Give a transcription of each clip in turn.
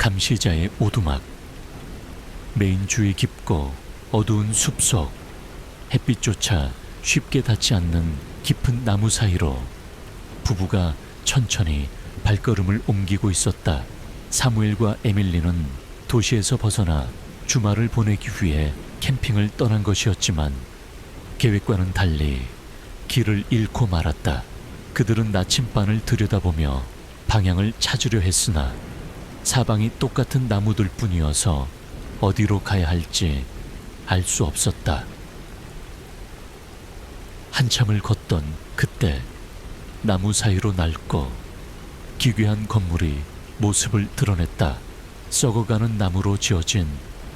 감시자의 오두막. 메인 주위 깊고 어두운 숲속, 햇빛조차 쉽게 닿지 않는 깊은 나무 사이로 부부가 천천히 발걸음을 옮기고 있었다. 사무엘과 에밀리는 도시에서 벗어나 주말을 보내기 위해 캠핑을 떠난 것이었지만 계획과는 달리 길을 잃고 말았다. 그들은 나침반을 들여다보며 방향을 찾으려 했으나 사방이 똑같은 나무들 뿐이어서 어디로 가야 할지 알 수 없었다. 한참을 걷던 그때 나무 사이로 낡고 기괴한 건물이 모습을 드러냈다. 썩어가는 나무로 지어진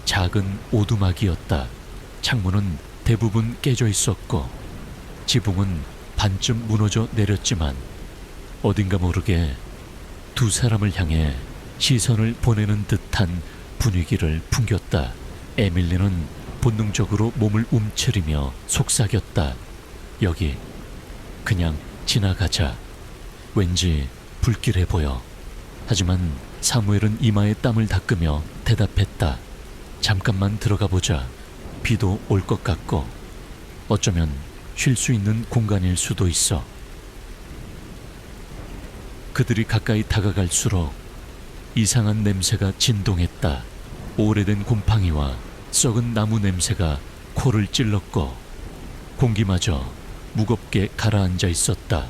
작은 오두막이었다. 창문은 대부분 깨져 있었고 지붕은 반쯤 무너져 내렸지만 어딘가 모르게 두 사람을 향해 시선을 보내는 듯한 분위기를 풍겼다. 에밀리는 본능적으로 몸을 움츠리며 속삭였다. 여기 그냥 지나가자. 왠지 불길해 보여. 하지만 사무엘은 이마에 땀을 닦으며 대답했다. 잠깐만 들어가 보자. 비도 올 것 같고 어쩌면 쉴 수 있는 공간일 수도 있어. 그들이 가까이 다가갈수록 이상한 냄새가 진동했다. 오래된 곰팡이와 썩은 나무 냄새가 코를 찔렀고 공기마저 무겁게 가라앉아 있었다.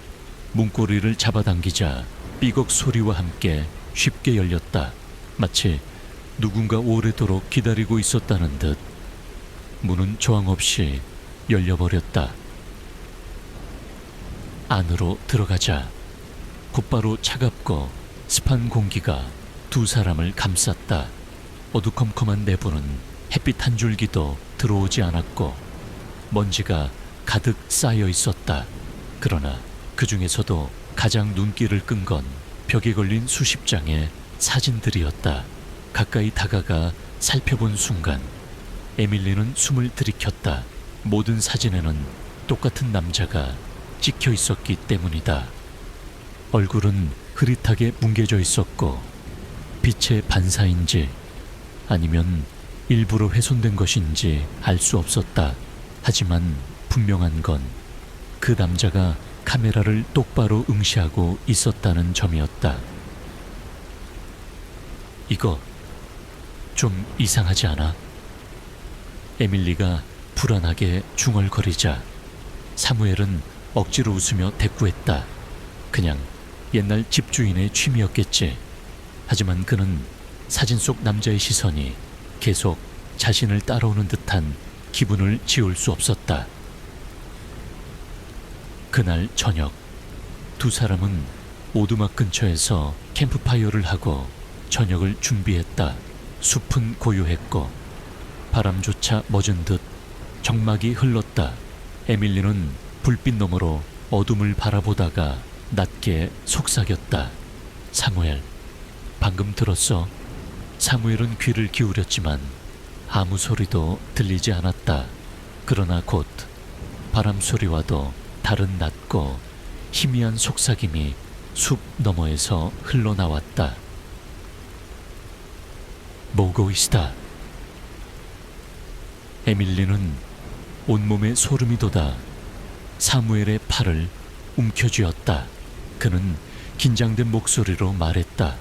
문고리를 잡아당기자 삐걱 소리와 함께 쉽게 열렸다. 마치 누군가 오래도록 기다리고 있었다는 듯 문은 저항 없이 열려버렸다. 안으로 들어가자 곧바로 차갑고 습한 공기가 두 사람을 감쌌다. 어두컴컴한 내부는 햇빛 한 줄기도 들어오지 않았고 먼지가 가득 쌓여 있었다. 그러나 그 중에서도 가장 눈길을 끈 건 벽에 걸린 수십 장의 사진들이었다. 가까이 다가가 살펴본 순간 에밀리는 숨을 들이켰다. 모든 사진에는 똑같은 남자가 찍혀 있었기 때문이다. 얼굴은 흐릿하게 뭉개져 있었고 빛의 반사인지 아니면 일부러 훼손된 것인지 알 수 없었다. 하지만 분명한 건 그 남자가 카메라를 똑바로 응시하고 있었다는 점이었다. 이거 좀 이상하지 않아? 에밀리가 불안하게 중얼거리자 사무엘은 억지로 웃으며 대꾸했다. 그냥 옛날 집주인의 취미였겠지. 하지만 그는 사진 속 남자의 시선이 계속 자신을 따라오는 듯한 기분을 지울 수 없었다. 그날 저녁 두 사람은 오두막 근처에서 캠프파이어를 하고 저녁을 준비했다. 숲은 고요했고 바람조차 멎은 듯 적막이 흘렀다. 에밀리는 불빛 너머로 어둠을 바라보다가 낮게 속삭였다. 사무엘, 방금 들었어? 사무엘은 귀를 기울였지만 아무 소리도 들리지 않았다. 그러나 곧 바람 소리와도 다른 낮고 희미한 속삭임이 숲 너머에서 흘러나왔다. 모고이스다. 에밀리는 온몸에 소름이 돋아 사무엘의 팔을 움켜쥐었다. 그는 긴장된 목소리로 말했다.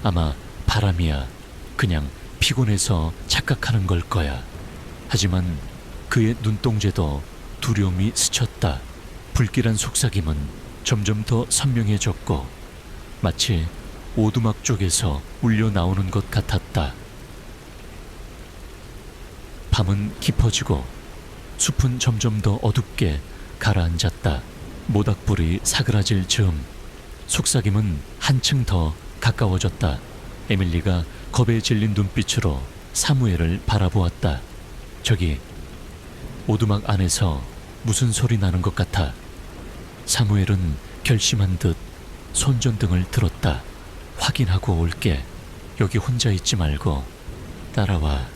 아마 바람이야. 그냥 피곤해서 착각하는 걸 거야. 하지만 그의 눈동자도 두려움이 스쳤다. 불길한 속삭임은 점점 더 선명해졌고 마치 오두막 쪽에서 울려 나오는 것 같았다. 밤은 깊어지고 숲은 점점 더 어둡게 가라앉았다. 모닥불이 사그라질 즈음 속삭임은 한층 더 가까워졌다. 에밀리가 겁에 질린 눈빛으로 사무엘을 바라보았다. 저기 오두막 안에서 무슨 소리 나는 것 같아. 사무엘은 결심한 듯 손전등을 들었다. 확인하고 올게. 여기 혼자 있지 말고 따라와.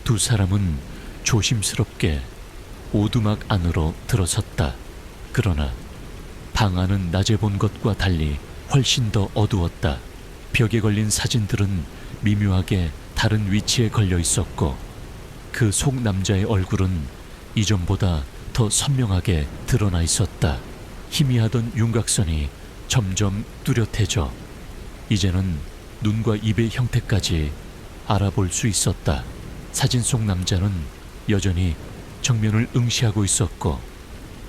두 사람은 조심스럽게 오두막 안으로 들어섰다. 그러나 방 안은 낮에 본 것과 달리 훨씬 더 어두웠다. 벽에 걸린 사진들은 미묘하게 다른 위치에 걸려 있었고 그 속 남자의 얼굴은 이전보다 더 선명하게 드러나 있었다. 희미하던 윤곽선이 점점 뚜렷해져 이제는 눈과 입의 형태까지 알아볼 수 있었다. 사진 속 남자는 여전히 정면을 응시하고 있었고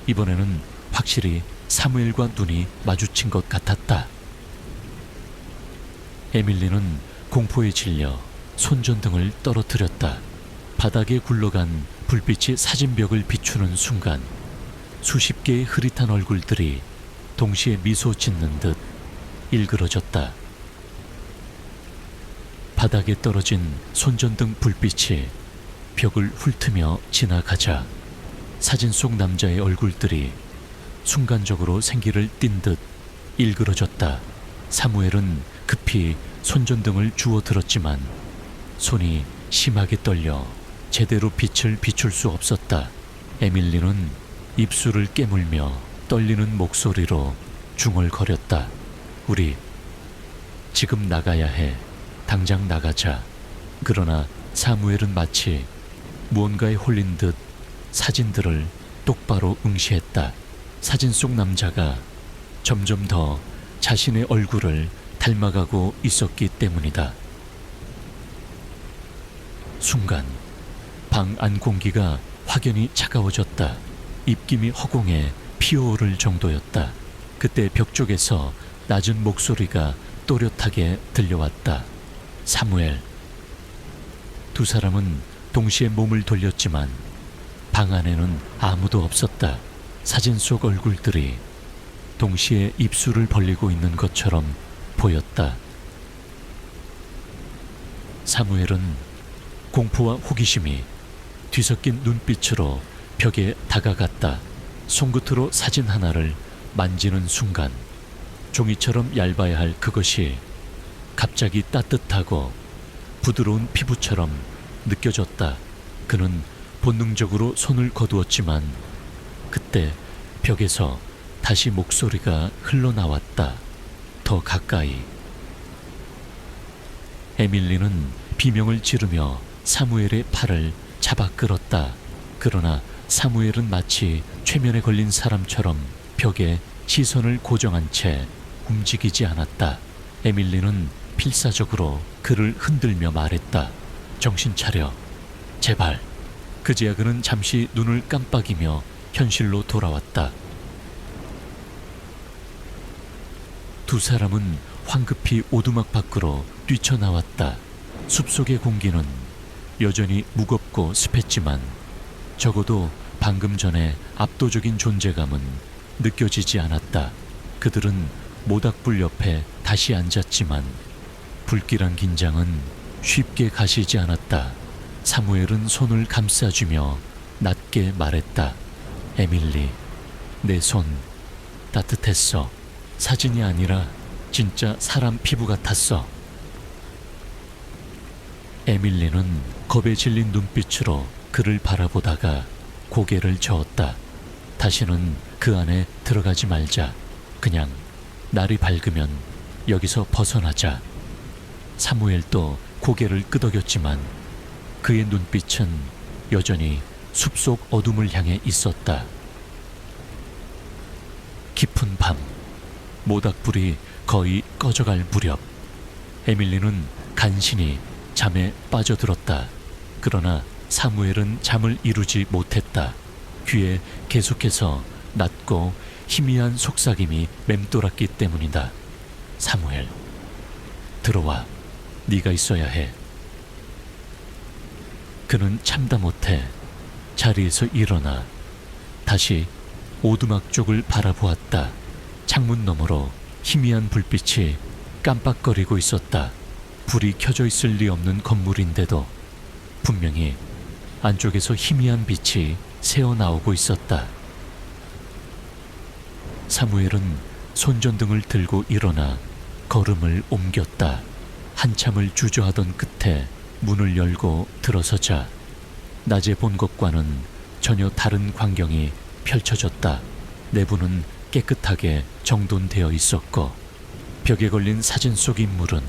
이번에는 확실히 사무엘과 눈이 마주친 것 같았다. 에밀리는 공포에 질려 손전등을 떨어뜨렸다. 바닥에 굴러간 불빛이 사진벽을 비추는 순간 수십 개의 흐릿한 얼굴들이 동시에 미소 짓는 듯 일그러졌다. 바닥에 떨어진 손전등 불빛이 벽을 훑으며 지나가자 사진 속 남자의 얼굴들이 순간적으로 생기를 띈 듯 일그러졌다. 사무엘은 급히 손전등을 주워 들었지만 손이 심하게 떨려 제대로 빛을 비출 수 없었다. 에밀리는 입술을 깨물며 떨리는 목소리로 중얼거렸다. 우리 지금 나가야 해. 당장 나가자. 그러나 사무엘은 마치 무언가에 홀린 듯 사진들을 똑바로 응시했다. 사진 속 남자가 점점 더 자신의 얼굴을 닮아가고 있었기 때문이다. 순간 방 안 공기가 확연히 차가워졌다. 입김이 허공에 피어오를 정도였다. 그때 벽 쪽에서 낮은 목소리가 또렷하게 들려왔다. 사무엘. 두 사람은 동시에 몸을 돌렸지만 방 안에는 아무도 없었다. 사진 속 얼굴들이 동시에 입술을 벌리고 있는 것처럼 보였다. 사무엘은 공포와 호기심이 뒤섞인 눈빛으로 벽에 다가갔다. 손끝으로 사진 하나를 만지는 순간 종이처럼 얇아야 할 그것이 갑자기 따뜻하고 부드러운 피부처럼 느껴졌다. 그는 본능적으로 손을 거두었지만 그때 벽에서 다시 목소리가 흘러나왔다. 더 가까이. 에밀리는 비명을 지르며 사무엘의 팔을 잡아 끌었다. 그러나 사무엘은 마치 최면에 걸린 사람처럼 벽에 시선을 고정한 채 움직이지 않았다. 에밀리는 필사적으로 그를 흔들며 말했다. 정신 차려. 제발. 그제야 그는 잠시 눈을 깜빡이며 현실로 돌아왔다. 두 사람은 황급히 오두막 밖으로 뛰쳐나왔다. 숲속의 공기는 여전히 무겁고 습했지만 적어도 방금 전에 압도적인 존재감은 느껴지지 않았다. 그들은 모닥불 옆에 다시 앉았지만 불길한 긴장은 쉽게 가시지 않았다. 사무엘은 손을 감싸주며 낮게 말했다. 에밀리, 내 손 따뜻했어. 사진이 아니라 진짜 사람 피부 같았어. 에밀리는 겁에 질린 눈빛으로 그를 바라보다가 고개를 저었다. 다시는 그 안에 들어가지 말자. 그냥 날이 밝으면 여기서 벗어나자. 사무엘도 고개를 끄덕였지만 그의 눈빛은 여전히 숲속 어둠을 향해 있었다. 깊은 밤, 모닥불이 거의 꺼져갈 무렵 에밀리는 간신히 잠에 빠져들었다. 그러나 사무엘은 잠을 이루지 못했다. 귀에 계속해서 낮고 희미한 속삭임이 맴돌았기 때문이다. 사무엘, 들어와. 네가 있어야 해. 그는 참다 못해 자리에서 일어나 다시 오두막 쪽을 바라보았다. 창문 너머로 희미한 불빛이 깜빡거리고 있었다. 불이 켜져 있을 리 없는 건물인데도 분명히 안쪽에서 희미한 빛이 새어나오고 있었다. 사무엘은 손전등을 들고 일어나 걸음을 옮겼다. 한참을 주저하던 끝에 문을 열고 들어서자 낮에 본 것과는 전혀 다른 광경이 펼쳐졌다. 내부는 깨끗하게 정돈되어 있었고 벽에 걸린 사진 속 인물은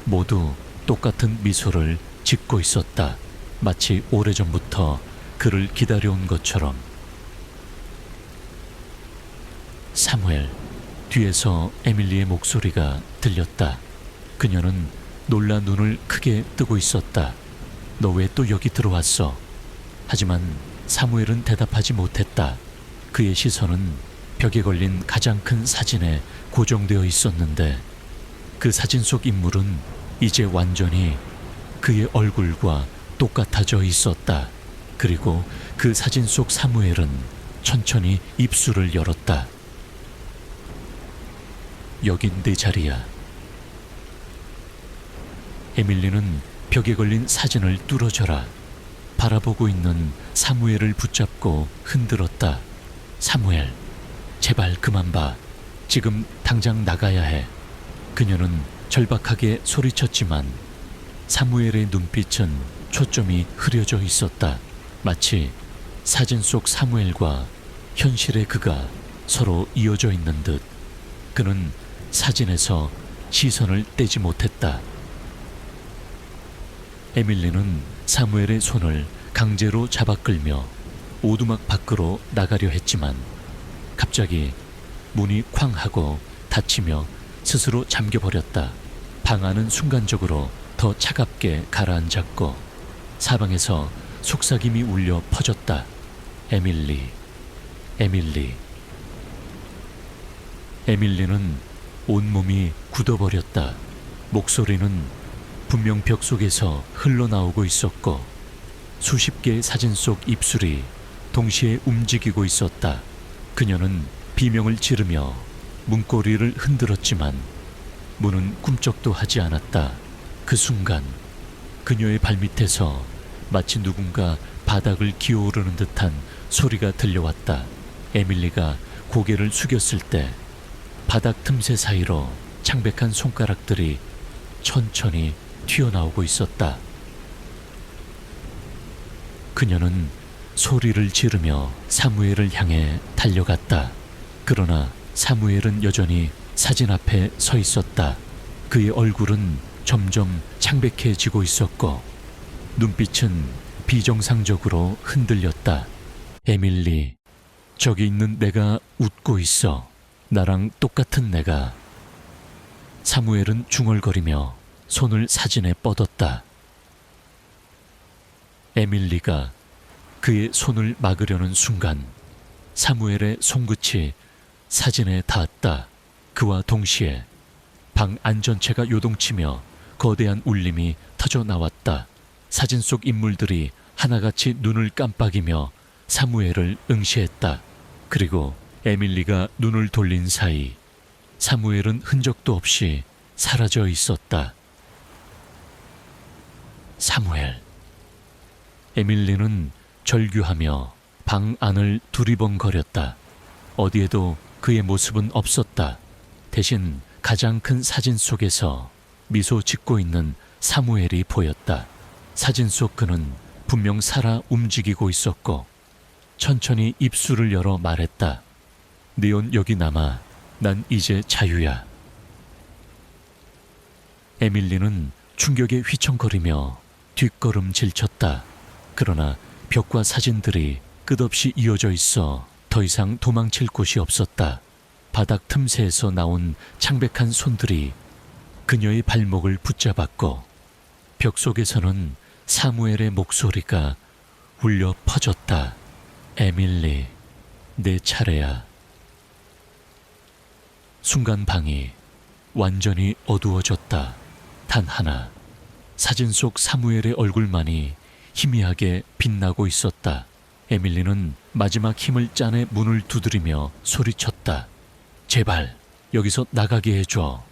모두 똑같은 미소를 짓고 있었다. 마치 오래전부터 그를 기다려온 것처럼. 사무엘, 뒤에서 에밀리의 목소리가 들렸다. 그녀는 놀라 눈을 크게 뜨고 있었다. 너 왜 또 여기 들어왔어? 하지만 사무엘은 대답하지 못했다. 그의 시선은 벽에 걸린 가장 큰 사진에 고정되어 있었는데 그 사진 속 인물은 이제 완전히 그의 얼굴과 똑같아져 있었다. 그리고 그 사진 속 사무엘은 천천히 입술을 열었다. 여긴 내 자리야. 에밀리는 벽에 걸린 사진을 뚫어져라 바라보고 있는 사무엘을 붙잡고 흔들었다. 사무엘, 제발 그만 봐. 지금 당장 나가야 해. 그녀는 절박하게 소리쳤지만 사무엘의 눈빛은 초점이 흐려져 있었다. 마치 사진 속 사무엘과 현실의 그가 서로 이어져 있는 듯. 그는 사진에서 시선을 떼지 못했다. 에밀리는 사무엘의 손을 강제로 잡아 끌며 오두막 밖으로 나가려 했지만 갑자기 문이 쾅 하고 닫히며 스스로 잠겨버렸다. 방 안은 순간적으로 더 차갑게 가라앉았고 사방에서 속삭임이 울려 퍼졌다. 에밀리, 에밀리. 에밀리는 온몸이 굳어버렸다. 목소리는 분명 벽 속에서 흘러나오고 있었고 수십 개의 사진 속 입술이 동시에 움직이고 있었다. 그녀는 비명을 지르며 문고리를 흔들었지만 문은 꿈쩍도 하지 않았다. 그 순간 그녀의 발밑에서 마치 누군가 바닥을 기어오르는 듯한 소리가 들려왔다. 에밀리가 고개를 숙였을 때 바닥 틈새 사이로 창백한 손가락들이 천천히 튀어나오고 있었다. 그녀는 소리를 지르며 사무엘을 향해 달려갔다. 그러나 사무엘은 여전히 사진 앞에 서 있었다. 그의 얼굴은 점점 창백해지고 있었고 눈빛은 비정상적으로 흔들렸다. 에밀리, 저기 있는 내가 웃고 있어. 나랑 똑같은 내가. 사무엘은 중얼거리며 손을 사진에 뻗었다. 에밀리가 그의 손을 막으려는 순간 사무엘의 손끝이 사진에 닿았다. 그와 동시에 방 안전체가 요동치며 거대한 울림이 터져 나왔다. 사진 속 인물들이 하나같이 눈을 깜빡이며 사무엘을 응시했다. 그리고 에밀리가 눈을 돌린 사이 사무엘은 흔적도 없이 사라져 있었다. 사무엘. 에밀리는 절규하며 방 안을 두리번거렸다. 어디에도 그의 모습은 없었다. 대신 가장 큰 사진 속에서 미소 짓고 있는 사무엘이 보였다. 사진 속 그는 분명 살아 움직이고 있었고 천천히 입술을 열어 말했다. 네온 여기 남아. 난 이제 자유야. 에밀리는 충격에 휘청거리며 뒷걸음질 쳤다. 그러나 벽과 사진들이 끝없이 이어져 있어 더 이상 도망칠 곳이 없었다. 바닥 틈새에서 나온 창백한 손들이 그녀의 발목을 붙잡았고 벽 속에서는 사무엘의 목소리가 울려 퍼졌다. 에밀리, 내 차례야. 순간 방이 완전히 어두워졌다. 단 하나, 사진 속 사무엘의 얼굴만이 희미하게 빛나고 있었다. 에밀리는 마지막 힘을 짜내 문을 두드리며 소리쳤다. 제발 여기서 나가게 해줘.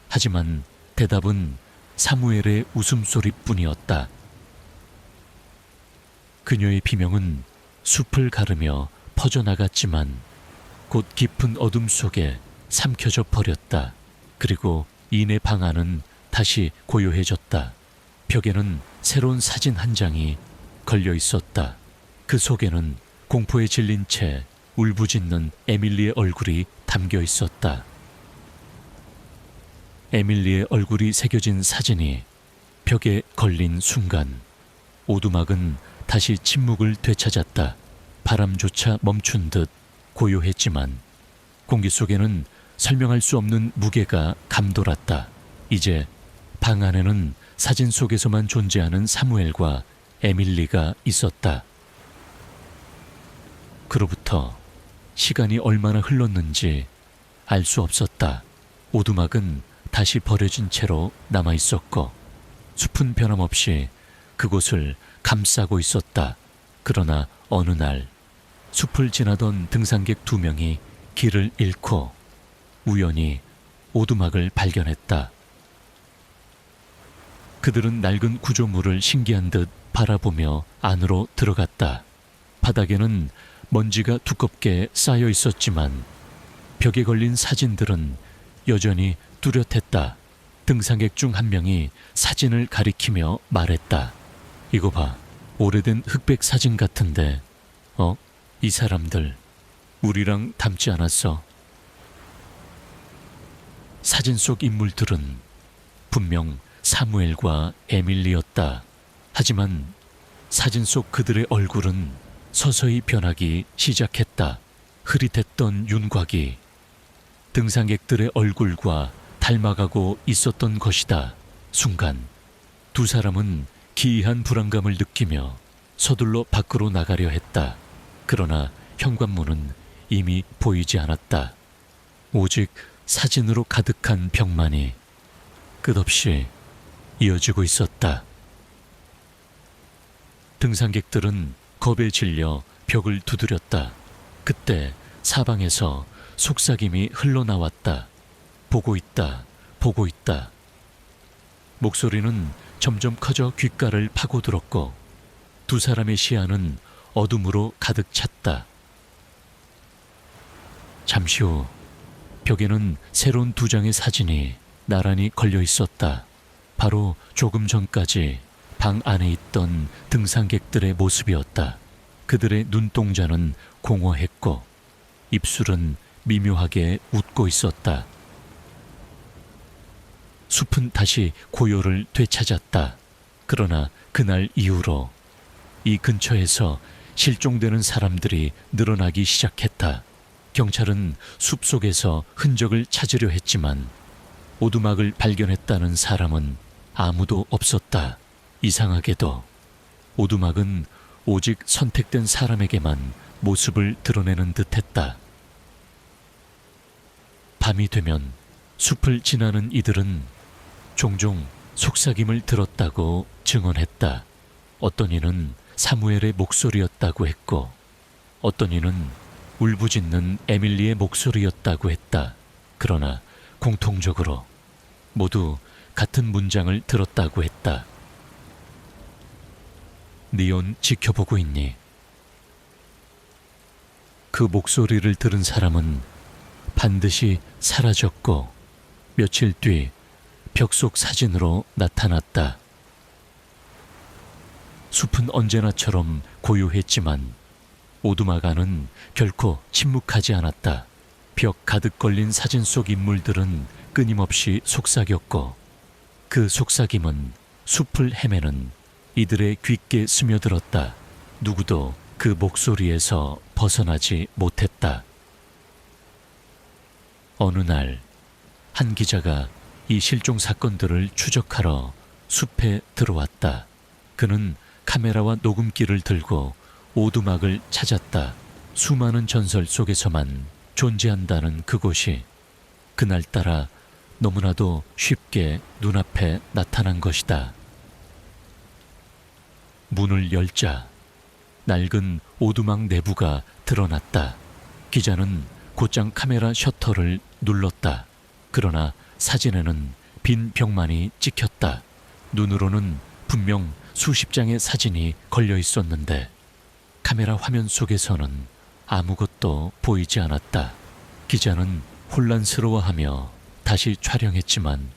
하지만 대답은 사무엘의 웃음소리뿐이었다. 그녀의 비명은 숲을 가르며 퍼져나갔지만 곧 깊은 어둠 속에 삼켜져 버렸다. 그리고 이내 방 안은 다시 고요해졌다. 벽에는 새로운 사진 한 장이 걸려 있었다. 그 속에는 공포에 질린 채 울부짖는 에밀리의 얼굴이 담겨 있었다. 에밀리의 얼굴이 새겨진 사진이 벽에 걸린 순간 오두막은 다시 침묵을 되찾았다. 바람조차 멈춘 듯 고요했지만 공기 속에는 설명할 수 없는 무게가 감돌았다. 이제 방 안에는 사진 속에서만 존재하는 사무엘과 에밀리가 있었다. 그로부터 시간이 얼마나 흘렀는지 알 수 없었다. 오두막은 다시 버려진 채로 남아 있었고 숲은 변함없이 그곳을 감싸고 있었다. 그러나 어느 날 숲을 지나던 등산객 2명이 길을 잃고 우연히 오두막을 발견했다. 그들은 낡은 구조물을 신기한 듯 바라보며 안으로 들어갔다. 바닥에는 먼지가 두껍게 쌓여 있었지만 벽에 걸린 사진들은 여전히 뚜렷했다. 등산객 중 한 명이 사진을 가리키며 말했다. 이거 봐, 오래된 흑백 사진 같은데, 이 사람들 우리랑 닮지 않았어? 사진 속 인물들은 분명 사무엘과 에밀리였다. 하지만 사진 속 그들의 얼굴은 서서히 변하기 시작했다. 흐릿했던 윤곽이 등산객들의 얼굴과 닮아가고 있었던 것이다. 순간 두 사람은 기이한 불안감을 느끼며 서둘러 밖으로 나가려 했다. 그러나 현관문은 이미 보이지 않았다. 오직 사진으로 가득한 벽만이 끝없이 이어지고 있었다. 등산객들은 겁에 질려 벽을 두드렸다. 그때 사방에서 속삭임이 흘러나왔다. 보고 있다, 보고 있다. 목소리는 점점 커져 귓가를 파고들었고 두 사람의 시야는 어둠으로 가득 찼다. 잠시 후 벽에는 새로운 2장의 사진이 나란히 걸려 있었다. 바로 조금 전까지 방 안에 있던 등산객들의 모습이었다. 그들의 눈동자는 공허했고 입술은 미묘하게 웃고 있었다. 숲은 다시 고요를 되찾았다. 그러나 그날 이후로 이 근처에서 실종되는 사람들이 늘어나기 시작했다. 경찰은 숲속에서 흔적을 찾으려 했지만 오두막을 발견했다는 사람은 아무도 없었다. 이상하게도 오두막은 오직 선택된 사람에게만 모습을 드러내는 듯했다. 밤이 되면 숲을 지나는 이들은 종종 속삭임을 들었다고 증언했다. 어떤 이는 사무엘의 목소리였다고 했고 어떤 이는 울부짖는 에밀리의 목소리였다고 했다. 그러나 공통적으로 모두 같은 문장을 들었다고 했다. 니온 지켜보고 있니? 그 목소리를 들은 사람은 반드시 사라졌고 며칠 뒤 벽 속 사진으로 나타났다. 숲은 언제나처럼 고요했지만 오두막 안은 결코 침묵하지 않았다. 벽 가득 걸린 사진 속 인물들은 끊임없이 속삭였고 그 속삭임은 숲을 헤매는 이들의 귓게 스며들었다. 누구도 그 목소리에서 벗어나지 못했다. 어느 날 한 기자가 이 실종 사건들을 추적하러 숲에 들어왔다. 그는 카메라와 녹음기를 들고 오두막을 찾았다. 수많은 전설 속에서만 존재한다는 그곳이 그날따라 너무나도 쉽게 눈앞에 나타난 것이다. 문을 열자 낡은 오두막 내부가 드러났다. 기자는 곧장 카메라 셔터를 눌렀다. 그러나 사진에는 빈 벽만이 찍혔다. 눈으로는 분명 수십 장의 사진이 걸려 있었는데 카메라 화면 속에서는 아무것도 보이지 않았다. 기자는 혼란스러워하며 다시 촬영했지만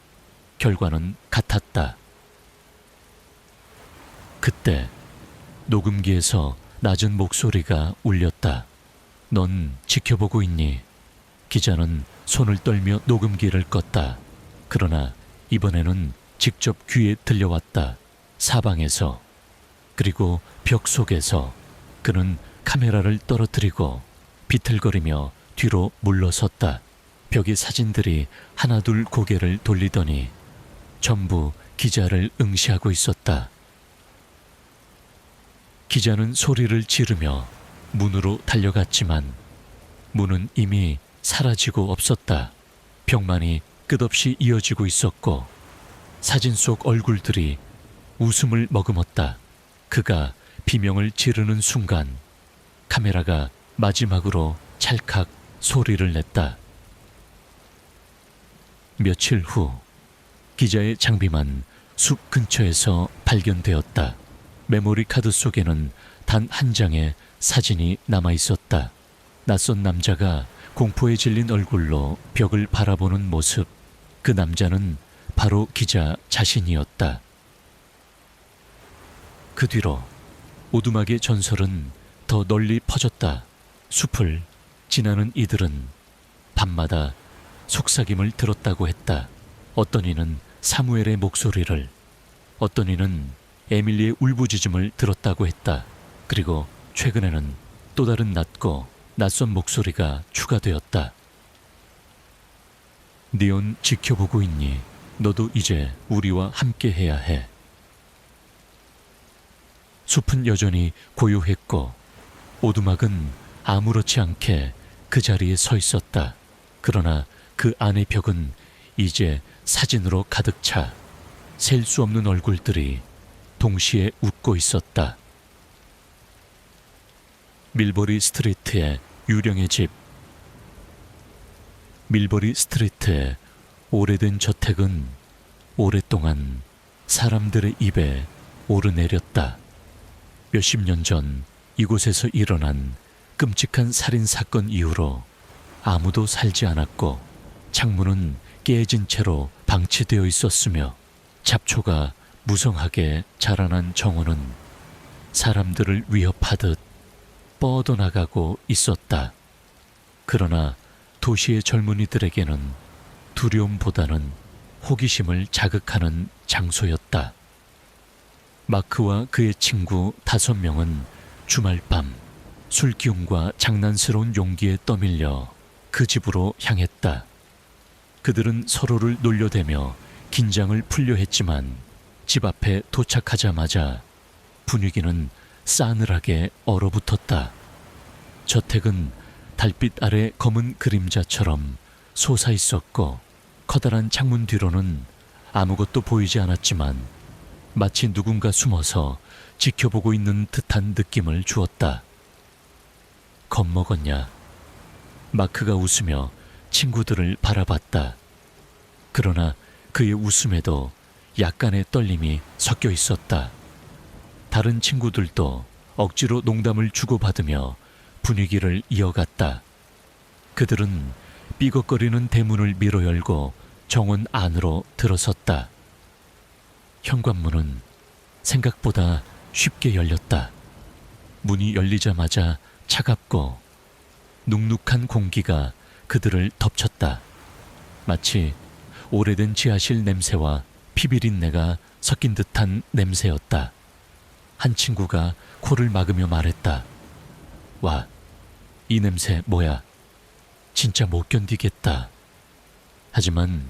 결과는 같았다. 그때 녹음기에서 낮은 목소리가 울렸다. 넌 지켜보고 있니? 기자는 손을 떨며 녹음기를 껐다. 그러나 이번에는 직접 귀에 들려왔다. 사방에서, 그리고 벽 속에서 그는 카메라를 떨어뜨리고 비틀거리며 뒤로 물러섰다. 벽의 사진들이 하나둘 고개를 돌리더니 전부 기자를 응시하고 있었다. 기자는 소리를 지르며 문으로 달려갔지만 문은 이미 사라지고 없었다. 벽만이 끝없이 이어지고 있었고 사진 속 얼굴들이 웃음을 머금었다. 그가 비명을 지르는 순간 카메라가 마지막으로 찰칵 소리를 냈다. 며칠 후 기자의 장비만 숲 근처에서 발견되었다. 메모리 카드 속에는 단 한 장의 사진이 남아 있었다. 낯선 남자가 공포에 질린 얼굴로 벽을 바라보는 모습. 그 남자는 바로 기자 자신이었다. 그 뒤로 오두막의 전설은 더 널리 퍼졌다. 숲을 지나는 이들은 밤마다 속삭임을 들었다고 했다. 어떤 이는 사무엘의 목소리를, 어떤 이는 에밀리의 울부짖음을 들었다고 했다. 그리고 최근에는 또 다른 낮고 낯선 목소리가 추가되었다. 니온 지켜보고 있니? 너도 이제 우리와 함께 해야 해. 숲은 여전히 고요했고 오두막은 아무렇지 않게 그 자리에 서 있었다. 그러나 그 안의 벽은 이제 사진으로 가득 차 셀 수 없는 얼굴들이 동시에 웃고 있었다. 밀버리 스트리트의 유령의 집. 밀버리 스트리트의 오래된 저택은 오랫동안 사람들의 입에 오르내렸다. 몇십 년 전 이곳에서 일어난 끔찍한 살인 사건 이후로 아무도 살지 않았고 창문은 깨진 채로 방치되어 있었으며 잡초가 무성하게 자라난 정원은 사람들을 위협하듯 뻗어나가고 있었다. 그러나 도시의 젊은이들에게는 두려움보다는 호기심을 자극하는 장소였다. 마크와 그의 친구 5명은 주말 밤 술기운과 장난스러운 용기에 떠밀려 그 집으로 향했다. 그들은 서로를 놀려대며 긴장을 풀려 했지만 집 앞에 도착하자마자 분위기는 싸늘하게 얼어붙었다. 저택은 달빛 아래 검은 그림자처럼 솟아 있었고 커다란 창문 뒤로는 아무것도 보이지 않았지만 마치 누군가 숨어서 지켜보고 있는 듯한 느낌을 주었다. 겁먹었냐? 마크가 웃으며 친구들을 바라봤다. 그러나 그의 웃음에도 약간의 떨림이 섞여 있었다. 다른 친구들도 억지로 농담을 주고받으며 분위기를 이어갔다. 그들은 삐걱거리는 대문을 밀어 열고 정원 안으로 들어섰다. 현관문은 생각보다 쉽게 열렸다. 문이 열리자마자 차갑고 눅눅한 공기가 그들을 덮쳤다. 마치 오래된 지하실 냄새와 피비린내가 섞인 듯한 냄새였다. 한 친구가 코를 막으며 말했다. 와, 이 냄새 뭐야? 진짜 못 견디겠다. 하지만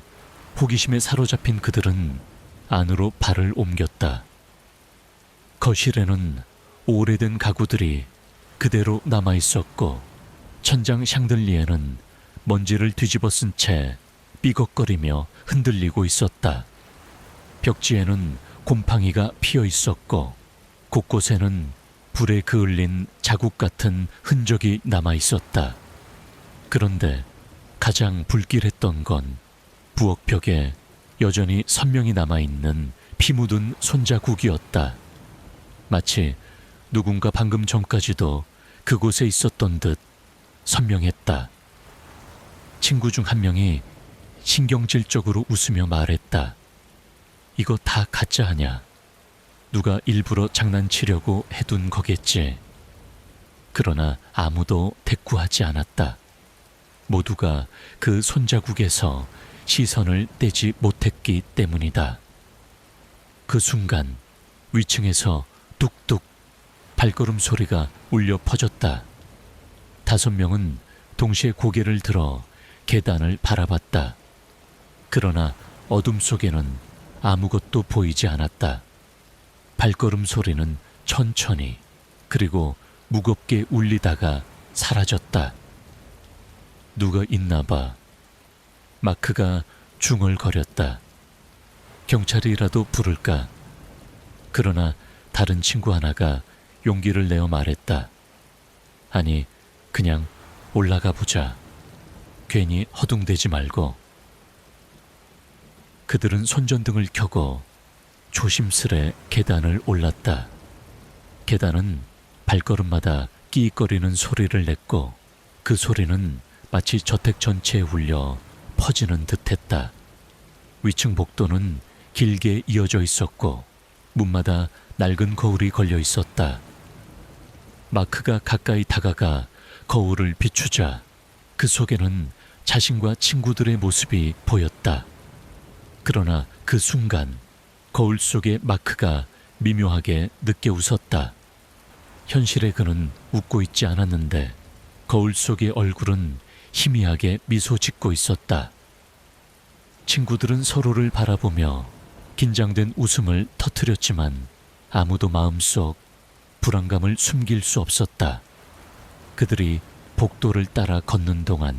호기심에 사로잡힌 그들은 안으로 발을 옮겼다. 거실에는 오래된 가구들이 그대로 남아 있었고 천장 샹들리에는 먼지를 뒤집어 쓴 채 삐걱거리며 흔들리고 있었다. 벽지에는 곰팡이가 피어 있었고 곳곳에는 불에 그을린 자국 같은 흔적이 남아 있었다. 그런데 가장 불길했던 건 부엌벽에 여전히 선명히 남아있는 피 묻은 손자국이었다. 마치 누군가 방금 전까지도 그곳에 있었던 듯 선명했다. 친구 중 한 명이 신경질적으로 웃으며 말했다. 이거 다 가짜 아냐? 누가 일부러 장난치려고 해둔 거겠지. 그러나 아무도 대꾸하지 않았다. 모두가 그 손자국에서 시선을 떼지 못했기 때문이다. 그 순간 위층에서 뚝뚝 발걸음 소리가 울려 퍼졌다. 5명은 동시에 고개를 들어 계단을 바라봤다. 그러나 어둠 속에는 아무것도 보이지 않았다. 발걸음 소리는 천천히 그리고 무겁게 울리다가 사라졌다. 누가 있나 봐. 마크가 중얼거렸다. 경찰이라도 부를까? 그러나 다른 친구 하나가 용기를 내어 말했다. 아니, 그냥 올라가 보자. 괜히 허둥대지 말고. 그들은 손전등을 켜고 조심스레 계단을 올랐다. 계단은 발걸음마다 끼익거리는 소리를 냈고 그 소리는 마치 저택 전체에 울려 퍼지는 듯했다. 위층 복도는 길게 이어져 있었고 문마다 낡은 거울이 걸려 있었다. 마크가 가까이 다가가 거울을 비추자 그 속에는 자신과 친구들의 모습이 보였다. 그러나 그 순간 거울 속의 마크가 미묘하게 늦게 웃었다. 현실에 그는 웃고 있지 않았는데 거울 속의 얼굴은 희미하게 미소 짓고 있었다. 친구들은 서로를 바라보며 긴장된 웃음을 터뜨렸지만 아무도 마음속 불안감을 숨길 수 없었다. 그들이 복도를 따라 걷는 동안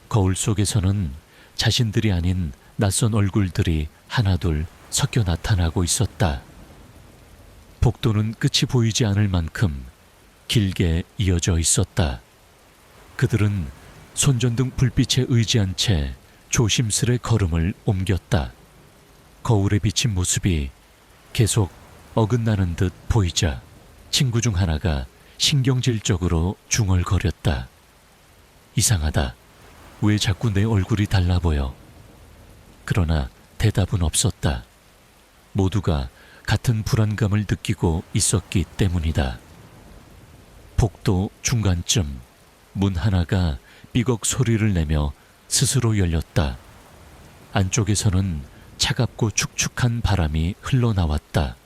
거울 속에서는 자신들이 아닌 낯선 얼굴들이 하나둘 섞여 나타나고 있었다. 복도는 끝이 보이지 않을 만큼 길게 이어져 있었다. 그들은 손전등 불빛에 의지한 채 조심스레 걸음을 옮겼다. 거울에 비친 모습이 계속 어긋나는 듯 보이자 친구 중 하나가 신경질적으로 중얼거렸다. 이상하다. 왜 자꾸 내 얼굴이 달라 보여? 그러나 대답은 없었다. 모두가 같은 불안감을 느끼고 있었기 때문이다. 복도 중간쯤 문 하나가 삐걱 소리를 내며 스스로 열렸다. 안쪽에서는 차갑고 축축한 바람이 흘러나왔다.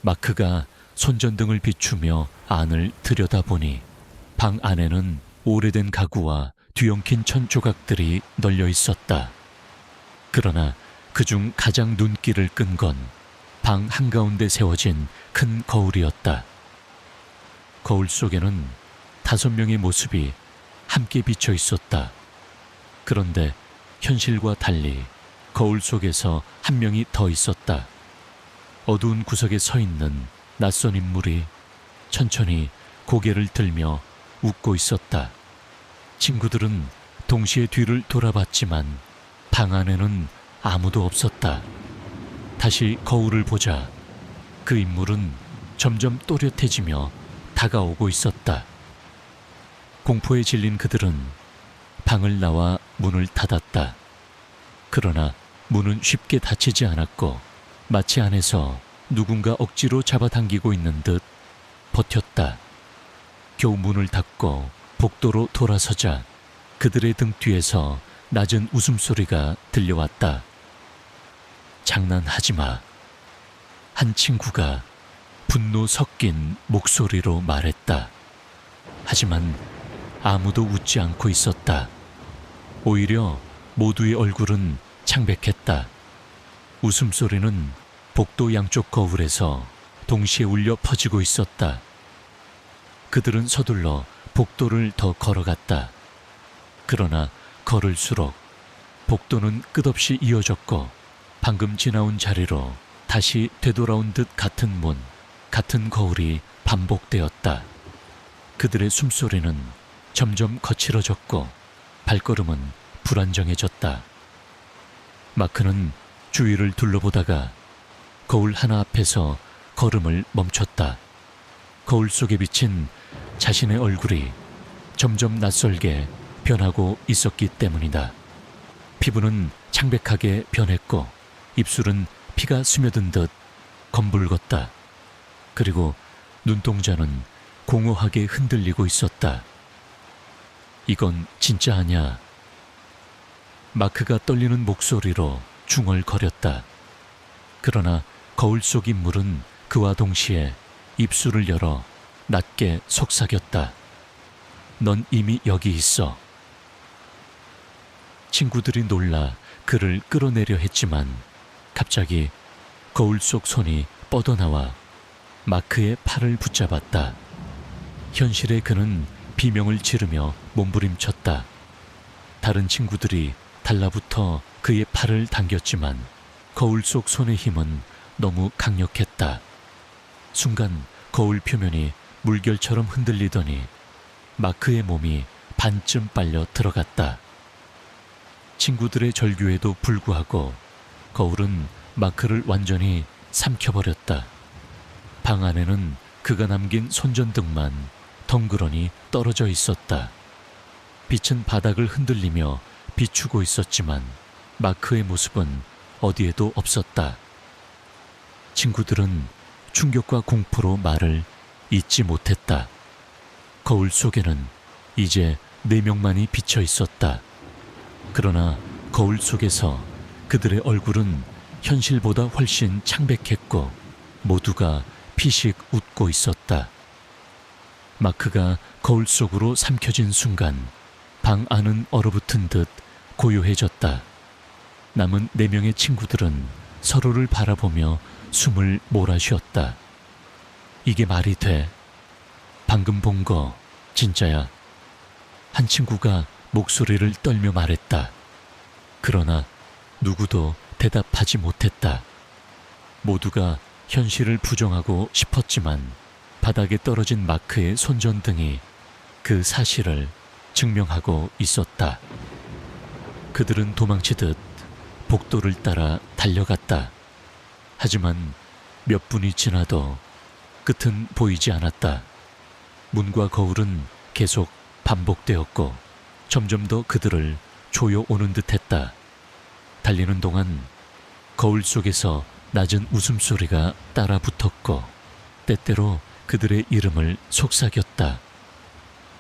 마크가 손전등을 비추며 안을 들여다보니 방 안에는 오래된 가구와 뒤엉킨 천 조각들이 널려 있었다. 그러나 그중 가장 눈길을 끈 건 방 한가운데 세워진 큰 거울이었다. 거울 속에는 5명의 모습이 함께 비쳐 있었다. 그런데 현실과 달리 거울 속에서 한 명이 더 있었다. 어두운 구석에 서 있는 낯선 인물이 천천히 고개를 들며 웃고 있었다. 친구들은 동시에 뒤를 돌아봤지만 방 안에는 아무도 없었다. 다시 거울을 보자 그 인물은 점점 또렷해지며 다가오고 있었다. 공포에 질린 그들은 방을 나와 문을 닫았다. 그러나 문은 쉽게 닫히지 않았고 마치 안에서 누군가 억지로 잡아당기고 있는 듯 버텼다. 겨우 문을 닫고 복도로 돌아서자 그들의 등 뒤에서 낮은 웃음소리가 들려왔다. 장난하지 마. 한 친구가 분노 섞인 목소리로 말했다. 하지만 아무도 웃지 않고 있었다. 오히려 모두의 얼굴은 창백했다. 웃음소리는 복도 양쪽 거울에서 동시에 울려 퍼지고 있었다. 그들은 서둘러 복도를 더 걸어갔다. 그러나 걸을수록 복도는 끝없이 이어졌고 방금 지나온 자리로 다시 되돌아온 듯 같은 문, 같은 거울이 반복되었다. 그들의 숨소리는 점점 거칠어졌고 발걸음은 불안정해졌다. 마크는 주위를 둘러보다가 거울 하나 앞에서 걸음을 멈췄다. 거울 속에 비친 자신의 얼굴이 점점 낯설게 변하고 있었기 때문이다. 피부는 창백하게 변했고 입술은 피가 스며든 듯 검붉었다. 그리고 눈동자는 공허하게 흔들리고 있었다. 이건 진짜 아냐? 마크가 떨리는 목소리로 중얼거렸다. 그러나 거울 속 인물은 그와 동시에 입술을 열어 낮게 속삭였다. 넌 이미 여기 있어. 친구들이 놀라 그를 끌어내려 했지만 갑자기 거울 속 손이 뻗어나와 마크의 팔을 붙잡았다. 현실의 그는 비명을 지르며 몸부림쳤다. 다른 친구들이 달라붙어 그의 팔을 당겼지만 거울 속 손의 힘은 너무 강력했다. 순간 거울 표면이 물결처럼 흔들리더니 마크의 몸이 반쯤 빨려 들어갔다. 친구들의 절규에도 불구하고 거울은 마크를 완전히 삼켜버렸다. 방 안에는 그가 남긴 손전등만 덩그러니 떨어져 있었다. 빛은 바닥을 흔들리며 비추고 있었지만 마크의 모습은 어디에도 없었다. 친구들은 충격과 공포로 말을 잇지 못했다. 거울 속에는 이제 4명만이 비쳐 있었다. 그러나 거울 속에서 그들의 얼굴은 현실보다 훨씬 창백했고 모두가 피식 웃고 있었다. 마크가 거울 속으로 삼켜진 순간 방 안은 얼어붙은 듯 고요해졌다. 남은 4명의 친구들은 서로를 바라보며 숨을 몰아쉬었다. 이게 말이 돼? 방금 본 거 진짜야? 한 친구가 목소리를 떨며 말했다. 그러나 누구도 대답하지 못했다. 모두가 현실을 부정하고 싶었지만 바닥에 떨어진 마크의 손전등이 그 사실을 증명하고 있었다. 그들은 도망치듯 복도를 따라 달려갔다. 하지만 몇 분이 지나도 끝은 보이지 않았다. 문과 거울은 계속 반복되었고 점점 더 그들을 조여오는 듯했다. 달리는 동안 거울 속에서 낮은 웃음소리가 따라 붙었고 때때로 그들의 이름을 속삭였다.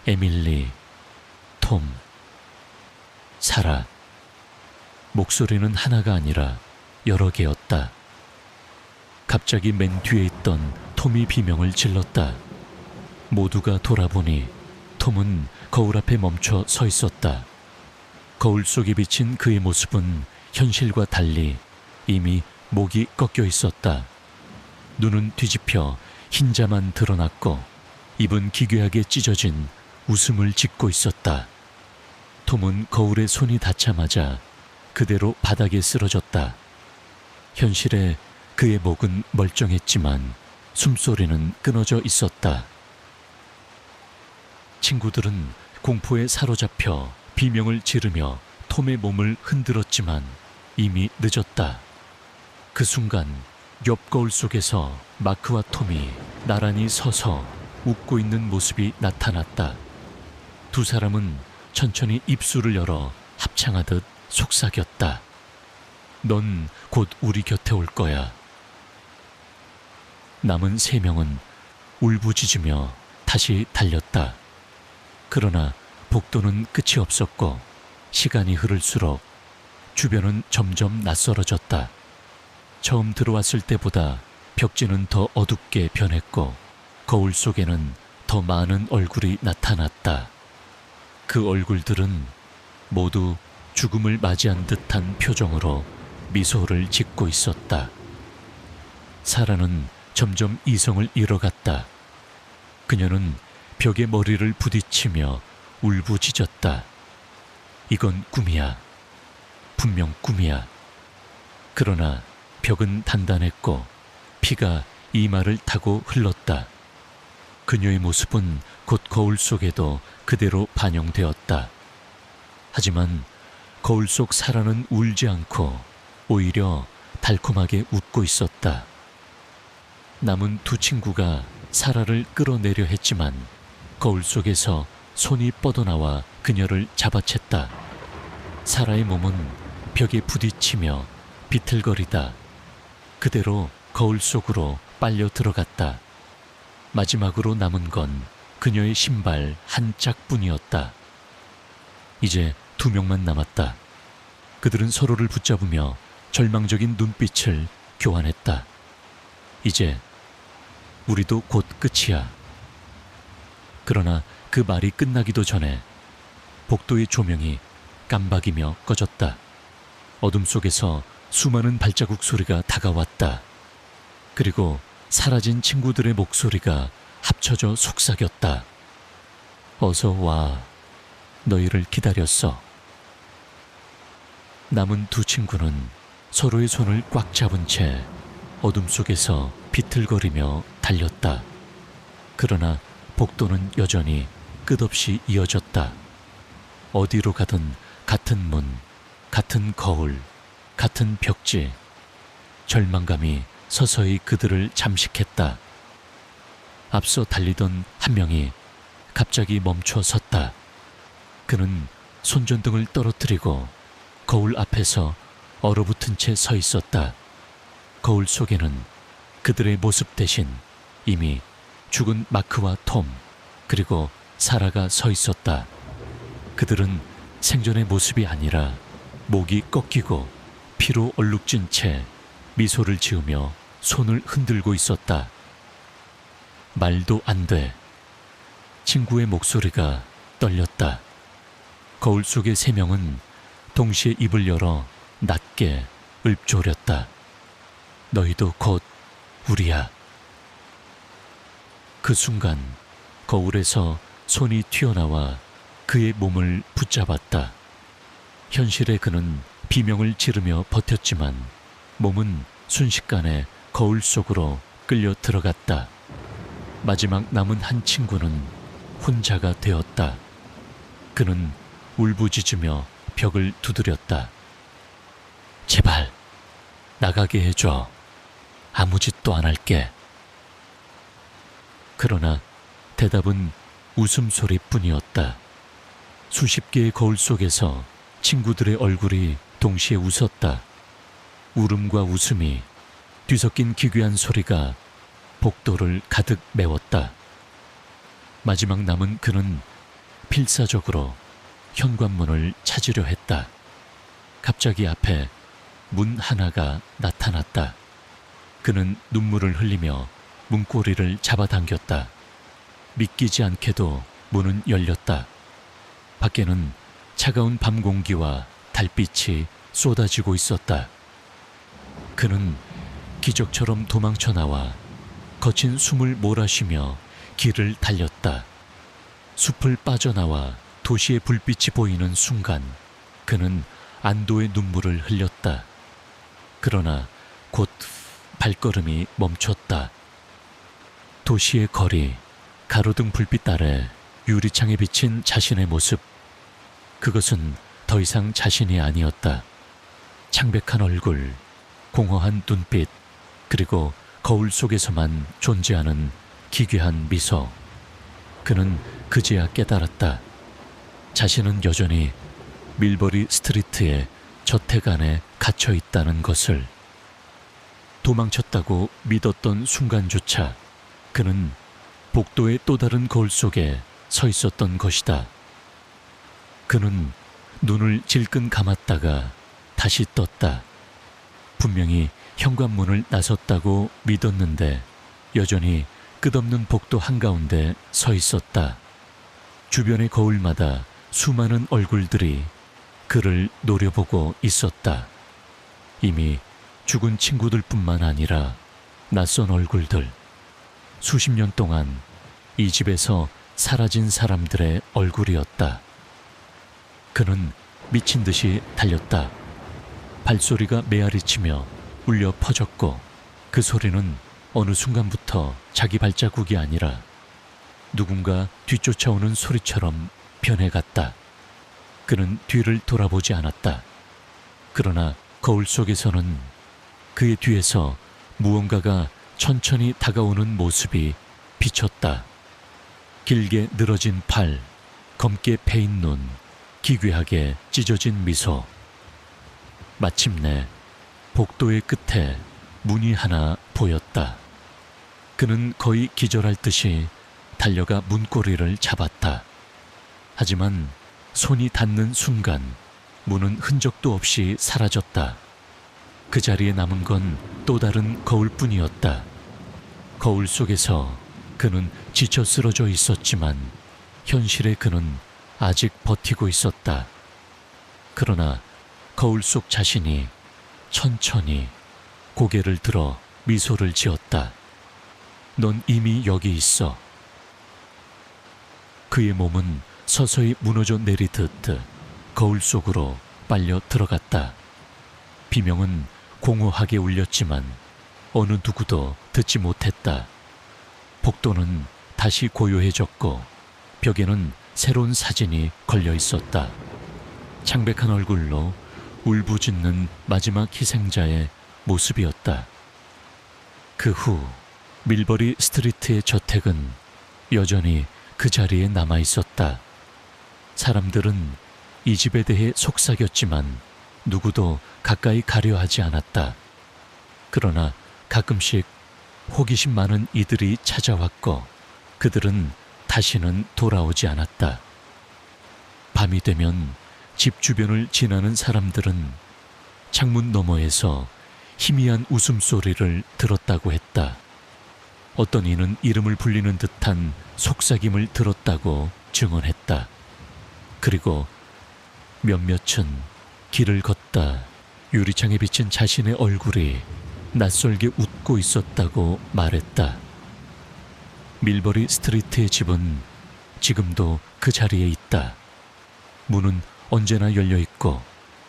에밀리, 톰, 사라. 목소리는 하나가 아니라 여러 개였다. 갑자기 맨 뒤에 있던 톰이 비명을 질렀다. 모두가 돌아보니 톰은 거울 앞에 멈춰 서 있었다. 거울 속에 비친 그의 모습은 현실과 달리 이미 목이 꺾여 있었다. 눈은 뒤집혀 흰자만 드러났고 입은 기괴하게 찢어진 웃음을 짓고 있었다. 톰은 거울에 손이 닿자마자 그대로 바닥에 쓰러졌다. 현실에 그의 목은 멀쩡했지만 숨소리는 끊어져 있었다. 친구들은 공포에 사로잡혀 비명을 지르며 톰의 몸을 흔들었지만 이미 늦었다. 그 순간 옆 거울 속에서 마크와 톰이 나란히 서서 웃고 있는 모습이 나타났다. 두 사람은 천천히 입술을 열어 합창하듯 속삭였다. 넌 곧 우리 곁에 올 거야. 남은 3명은 울부짖으며 다시 달렸다. 그러나 복도는 끝이 없었고 시간이 흐를수록 주변은 점점 낯설어졌다. 처음 들어왔을 때보다 벽지는 더 어둡게 변했고 거울 속에는 더 많은 얼굴이 나타났다. 그 얼굴들은 모두 죽음을 맞이한 듯한 표정으로 미소를 짓고 있었다. 사라는 점점 이성을 잃어갔다. 그녀는 벽에 머리를 부딪히며 울부짖었다. 이건 꿈이야. 분명 꿈이야. 그러나 벽은 단단했고 피가 이마를 타고 흘렀다. 그녀의 모습은 곧 거울 속에도 그대로 반영되었다. 하지만 거울 속 사라는 울지 않고 오히려 달콤하게 웃고 있었다. 남은 두 친구가 사라를 끌어내려 했지만 거울 속에서 손이 뻗어나와 그녀를 잡아챘다. 사라의 몸은 벽에 부딪히며 비틀거리다 그대로 거울 속으로 빨려 들어갔다. 마지막으로 남은 건 그녀의 신발 한 짝뿐이었다. 이제 2명만 남았다. 그들은 서로를 붙잡으며 절망적인 눈빛을 교환했다. 이제 우리도 곧 끝이야. 그러나 그 말이 끝나기도 전에 복도의 조명이 깜박이며 꺼졌다. 어둠 속에서 수많은 발자국 소리가 다가왔다. 그리고 사라진 친구들의 목소리가 합쳐져 속삭였다. 어서 와. 너희를 기다렸어. 남은 두 친구는 서로의 손을 꽉 잡은 채 어둠 속에서 비틀거리며 달렸다. 그러나 복도는 여전히 끝없이 이어졌다. 어디로 가든 같은 문, 같은 거울, 같은 벽지. 절망감이 서서히 그들을 잠식했다. 앞서 달리던 한 명이 갑자기 멈춰 섰다. 그는 손전등을 떨어뜨리고 거울 앞에서 얼어붙은 채 서 있었다. 거울 속에는 그들의 모습 대신 이미 죽은 마크와 톰, 그리고 사라가 서 있었다. 그들은 생전의 모습이 아니라 목이 꺾이고 피로 얼룩진 채 미소를 지으며 손을 흔들고 있었다. 말도 안 돼. 친구의 목소리가 떨렸다. 거울 속의 세 명은 동시에 입을 열어 낮게 읊조렸다. 너희도 곧 우리야. 그 순간 거울에서 손이 튀어나와 그의 몸을 붙잡았다. 현실의 그는 비명을 지르며 버텼지만 몸은 순식간에 거울 속으로 끌려 들어갔다. 마지막 남은 한 친구는 혼자가 되었다. 그는 울부짖으며 벽을 두드렸다. 제발 나가게 해줘. 아무 짓도 안 할게. 그러나 대답은 웃음소리뿐이었다. 수십 개의 거울 속에서 친구들의 얼굴이 동시에 웃었다. 울음과 웃음이 뒤섞인 기괴한 소리가 복도를 가득 메웠다. 마지막 남은 그는 필사적으로 현관문을 찾으려 했다. 갑자기 앞에 문 하나가 나타났다. 그는 눈물을 흘리며 문고리를 잡아당겼다. 믿기지 않게도 문은 열렸다. 밖에는 차가운 밤 공기와 달빛이 쏟아지고 있었다. 그는 기적처럼 도망쳐 나와 거친 숨을 몰아쉬며 길을 달렸다. 숲을 빠져나와 도시의 불빛이 보이는 순간 그는 안도의 눈물을 흘렸다. 그러나 곧 발걸음이 멈췄다. 도시의 거리, 가로등 불빛 아래 유리창에 비친 자신의 모습. 그것은 더 이상 자신이 아니었다. 창백한 얼굴, 공허한 눈빛, 그리고 거울 속에서만 존재하는 기괴한 미소. 그는 그제야 깨달았다. 자신은 여전히 밀버리 스트리트의 저택 안에 갇혀 있다는 것을. 도망쳤다고 믿었던 순간조차 그는 복도의 또 다른 거울 속에 서 있었던 것이다. 그는 눈을 질끈 감았다가 다시 떴다. 분명히 현관문을 나섰다고 믿었는데 여전히 끝없는 복도 한가운데 서 있었다. 주변의 거울마다 수많은 얼굴들이 그를 노려보고 있었다. 이미 죽은 친구들뿐만 아니라 낯선 얼굴들, 수십 년 동안 이 집에서 사라진 사람들의 얼굴이었다. 그는 미친 듯이 달렸다. 발소리가 메아리치며 울려 퍼졌고 그 소리는 어느 순간부터 자기 발자국이 아니라 누군가 뒤쫓아오는 소리처럼 변해갔다. 그는 뒤를 돌아보지 않았다. 그러나 거울 속에서는 그의 뒤에서 무언가가 천천히 다가오는 모습이 비쳤다. 길게 늘어진 팔, 검게 패인 눈, 기괴하게 찢어진 미소. 마침내 복도의 끝에 문이 하나 보였다. 그는 거의 기절할 듯이 달려가 문고리를 잡았다. 하지만 손이 닿는 순간 문은 흔적도 없이 사라졌다. 그 자리에 남은 건 또 다른 거울뿐이었다. 거울 속에서 그는 지쳐 쓰러져 있었지만 현실의 그는 아직 버티고 있었다. 그러나 거울 속 자신이 천천히 고개를 들어 미소를 지었다. 넌 이미 여기 있어. 그의 몸은 서서히 무너져 내리듯 거울 속으로 빨려 들어갔다. 비명은 공허하게 울렸지만 어느 누구도 듣지 못했다. 복도는 다시 고요해졌고 벽에는 새로운 사진이 걸려 있었다. 창백한 얼굴로 울부짖는 마지막 희생자의 모습이었다. 그 후 밀버리 스트리트의 저택은 여전히 그 자리에 남아 있었다. 사람들은 이 집에 대해 속삭였지만 누구도 가까이 가려 하지 않았다. 그러나 가끔씩 호기심 많은 이들이 찾아왔고 그들은 다시는 돌아오지 않았다. 밤이 되면 집 주변을 지나는 사람들은 창문 너머에서 희미한 웃음소리를 들었다고 했다. 어떤 이는 이름을 불리는 듯한 속삭임을 들었다고 증언했다. 그리고 몇몇은 길을 걷다 유리창에 비친 자신의 얼굴이 낯설게 웃고 있었다고 말했다. 밀버리 스트리트의 집은 지금도 그 자리에 있다. 문은 언제나 열려 있고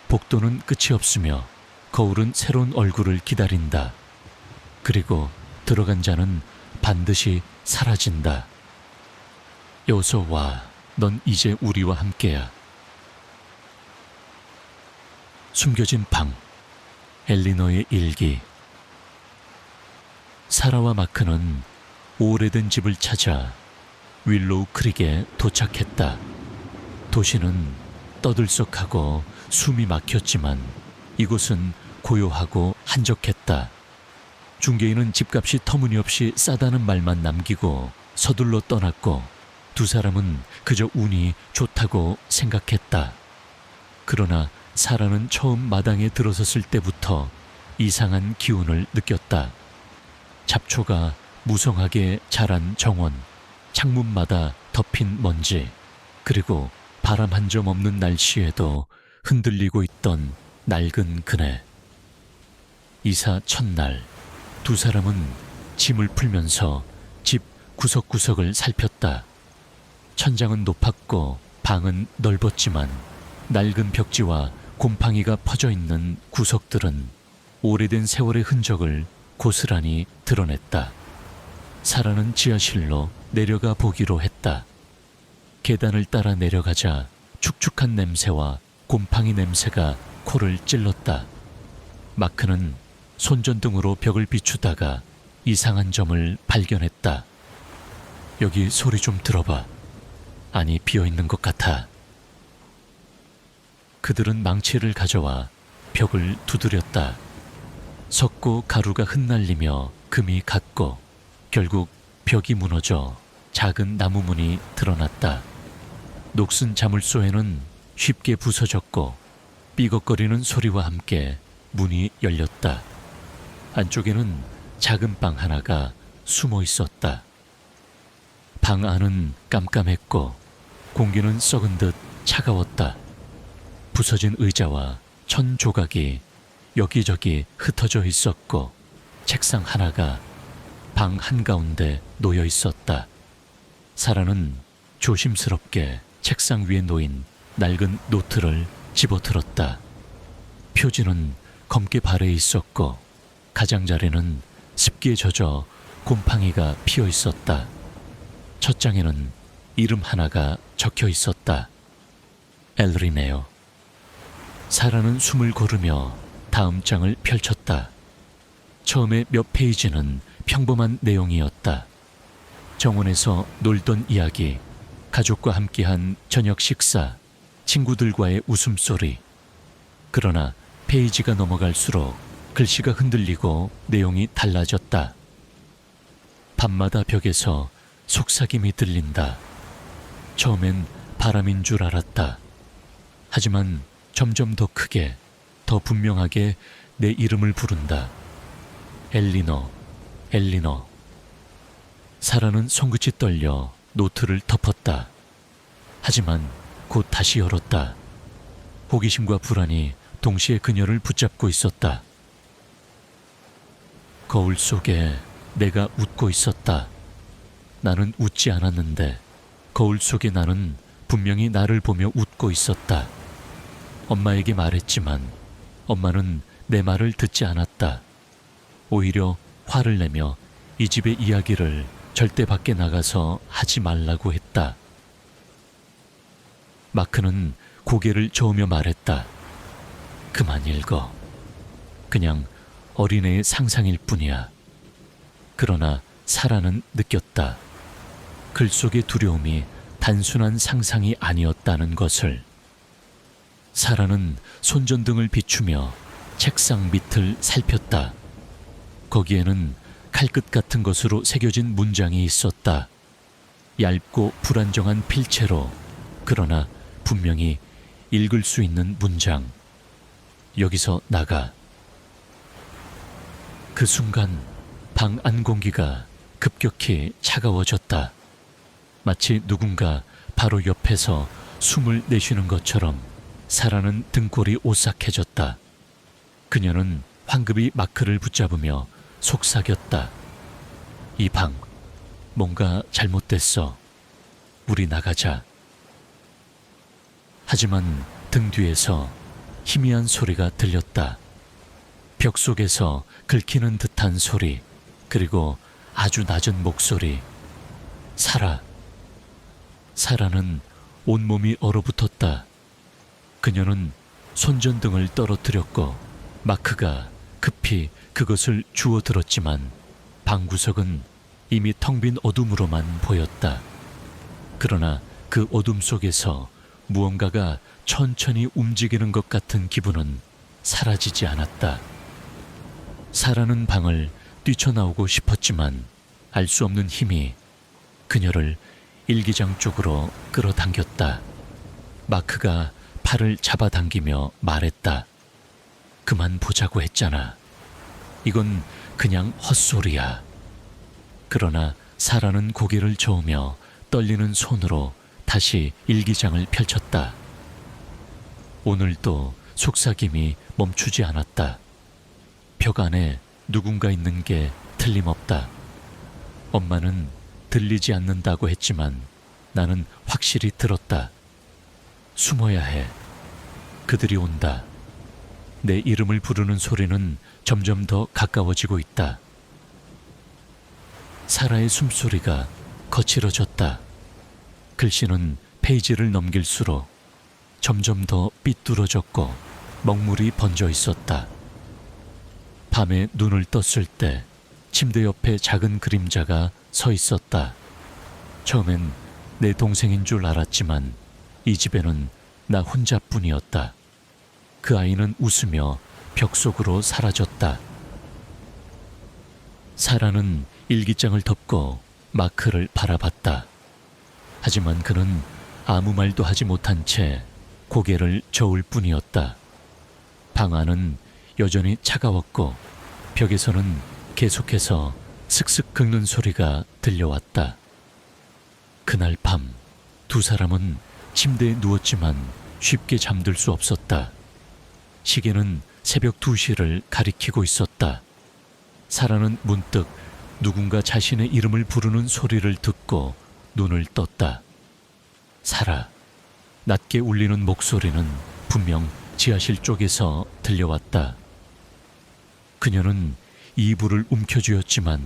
복도는 끝이 없으며 거울은 새로운 얼굴을 기다린다. 그리고 들어간 자는 반드시 사라진다. 어서 와. 넌 이제 우리와 함께야. 숨겨진 방. 엘리너의 일기. 사라와 마크는 오래된 집을 찾아 윌로우 크릭에 도착했다. 도시는 떠들썩하고 숨이 막혔지만 이곳은 고요하고 한적했다. 중개인은 집값이 터무니없이 싸다는 말만 남기고 서둘러 떠났고 두 사람은 그저 운이 좋다고 생각했다. 그러나 사라는 처음 마당에 들어섰을 때부터 이상한 기운을 느꼈다. 잡초가 무성하게 자란 정원, 창문마다 덮인 먼지, 그리고 바람 한 점 없는 날씨에도 흔들리고 있던 낡은 그네. 이사 첫날, 두 사람은 짐을 풀면서 집 구석구석을 살폈다. 천장은 높았고 방은 넓었지만 낡은 벽지와 곰팡이가 퍼져 있는 구석들은 오래된 세월의 흔적을 고스란히 드러냈다. 사라는 지하실로 내려가 보기로 했다. 계단을 따라 내려가자 축축한 냄새와 곰팡이 냄새가 코를 찔렀다. 마크는 손전등으로 벽을 비추다가 이상한 점을 발견했다. 여기 소리 좀 들어봐. 아니, 비어있는 것 같아. 그들은 망치를 가져와 벽을 두드렸다. 섞고 가루가 흩날리며 금이 갔고 결국 벽이 무너져 작은 나무 문이 드러났다. 녹슨 자물쇠에는 쉽게 부서졌고 삐걱거리는 소리와 함께 문이 열렸다. 안쪽에는 작은 방 하나가 숨어 있었다. 방 안은 깜깜했고 공기는 썩은 듯 차가웠다. 부서진 의자와 천 조각이 여기저기 흩어져 있었고 책상 하나가 방 한가운데 놓여 있었다. 사라는 조심스럽게 책상 위에 놓인 낡은 노트를 집어들었다. 표지는 검게 발해 있었고 가장자리는 습기에 젖어 곰팡이가 피어 있었다. 첫 장에는 이름 하나가 적혀 있었다. 엘리네요. 사라는 숨을 고르며 다음 장을 펼쳤다. 처음에 몇 페이지는 평범한 내용이었다. 정원에서 놀던 이야기, 가족과 함께한 저녁 식사, 친구들과의 웃음소리. 그러나 페이지가 넘어갈수록 글씨가 흔들리고 내용이 달라졌다. 밤마다 벽에서 속삭임이 들린다. 처음엔 바람인 줄 알았다. 하지만 점점 더 크게, 더 분명하게 내 이름을 부른다. 엘리너, 엘리너. 사라는 손끝이 떨려 노트를 덮었다. 하지만 곧 다시 열었다. 호기심과 불안이 동시에 그녀를 붙잡고 있었다. 거울 속에 내가 웃고 있었다. 나는 웃지 않았는데 거울 속에 나는 분명히 나를 보며 웃고 있었다. 엄마에게 말했지만 엄마는 내 말을 듣지 않았다. 오히려 화를 내며 이 집의 이야기를 절대 밖에 나가서 하지 말라고 했다. 마크는 고개를 저으며 말했다. 그만 읽어. 그냥 어린애의 상상일 뿐이야. 그러나 사라는 느꼈다. 글 속의 두려움이 단순한 상상이 아니었다는 것을. 사라는 손전등을 비추며 책상 밑을 살폈다. 거기에는 칼끝 같은 것으로 새겨진 문장이 있었다. 얇고 불안정한 필체로, 그러나 분명히 읽을 수 있는 문장. 여기서 나가. 그 순간 방 안 공기가 급격히 차가워졌다. 마치 누군가 바로 옆에서 숨을 내쉬는 것처럼 사라는 등골이 오싹해졌다. 그녀는 황급히 마크를 붙잡으며 속삭였다. 이 방, 뭔가 잘못됐어. 우리 나가자. 하지만 등 뒤에서 희미한 소리가 들렸다. 벽 속에서 긁히는 듯한 소리, 그리고 아주 낮은 목소리. 사라. 사라는 온몸이 얼어붙었다. 그녀는 손전등을 떨어뜨렸고 마크가 급히 그것을 주워들었지만 방구석은 이미 텅 빈 어둠으로만 보였다. 그러나 그 어둠 속에서 무언가가 천천히 움직이는 것 같은 기분은 사라지지 않았다. 사라는 방을 뛰쳐나오고 싶었지만 알 수 없는 힘이 그녀를 일기장 쪽으로 끌어당겼다. 마크가 팔을 잡아당기며 말했다. 그만 보자고 했잖아. 이건 그냥 헛소리야. 그러나 사라는 고개를 저으며 떨리는 손으로 다시 일기장을 펼쳤다. 오늘도 속삭임이 멈추지 않았다. 벽 안에 누군가 있는 게 틀림없다. 엄마는 들리지 않는다고 했지만 나는 확실히 들었다. 숨어야 해. 그들이 온다. 내 이름을 부르는 소리는 점점 더 가까워지고 있다. 사라의 숨소리가 거칠어졌다. 글씨는 페이지를 넘길수록 점점 더 삐뚤어졌고 먹물이 번져 있었다. 밤에 눈을 떴을 때 침대 옆에 작은 그림자가 서 있었다. 처음엔 내 동생인 줄 알았지만 이 집에는 나 혼자뿐이었다. 그 아이는 웃으며 벽 속으로 사라졌다. 사라는 일기장을 덮고 마크를 바라봤다. 하지만 그는 아무 말도 하지 못한 채 고개를 저을 뿐이었다. 방 안은 여전히 차가웠고 벽에서는 계속해서 슥슥 긁는 소리가 들려왔다. 그날 밤 두 사람은 침대에 누웠지만 쉽게 잠들 수 없었다. 시계는 새벽 2시를 가리키고 있었다. 사라는 문득 누군가 자신의 이름을 부르는 소리를 듣고 눈을 떴다. 사라. 낮게 울리는 목소리는 분명 지하실 쪽에서 들려왔다. 그녀는 이불을 움켜쥐었지만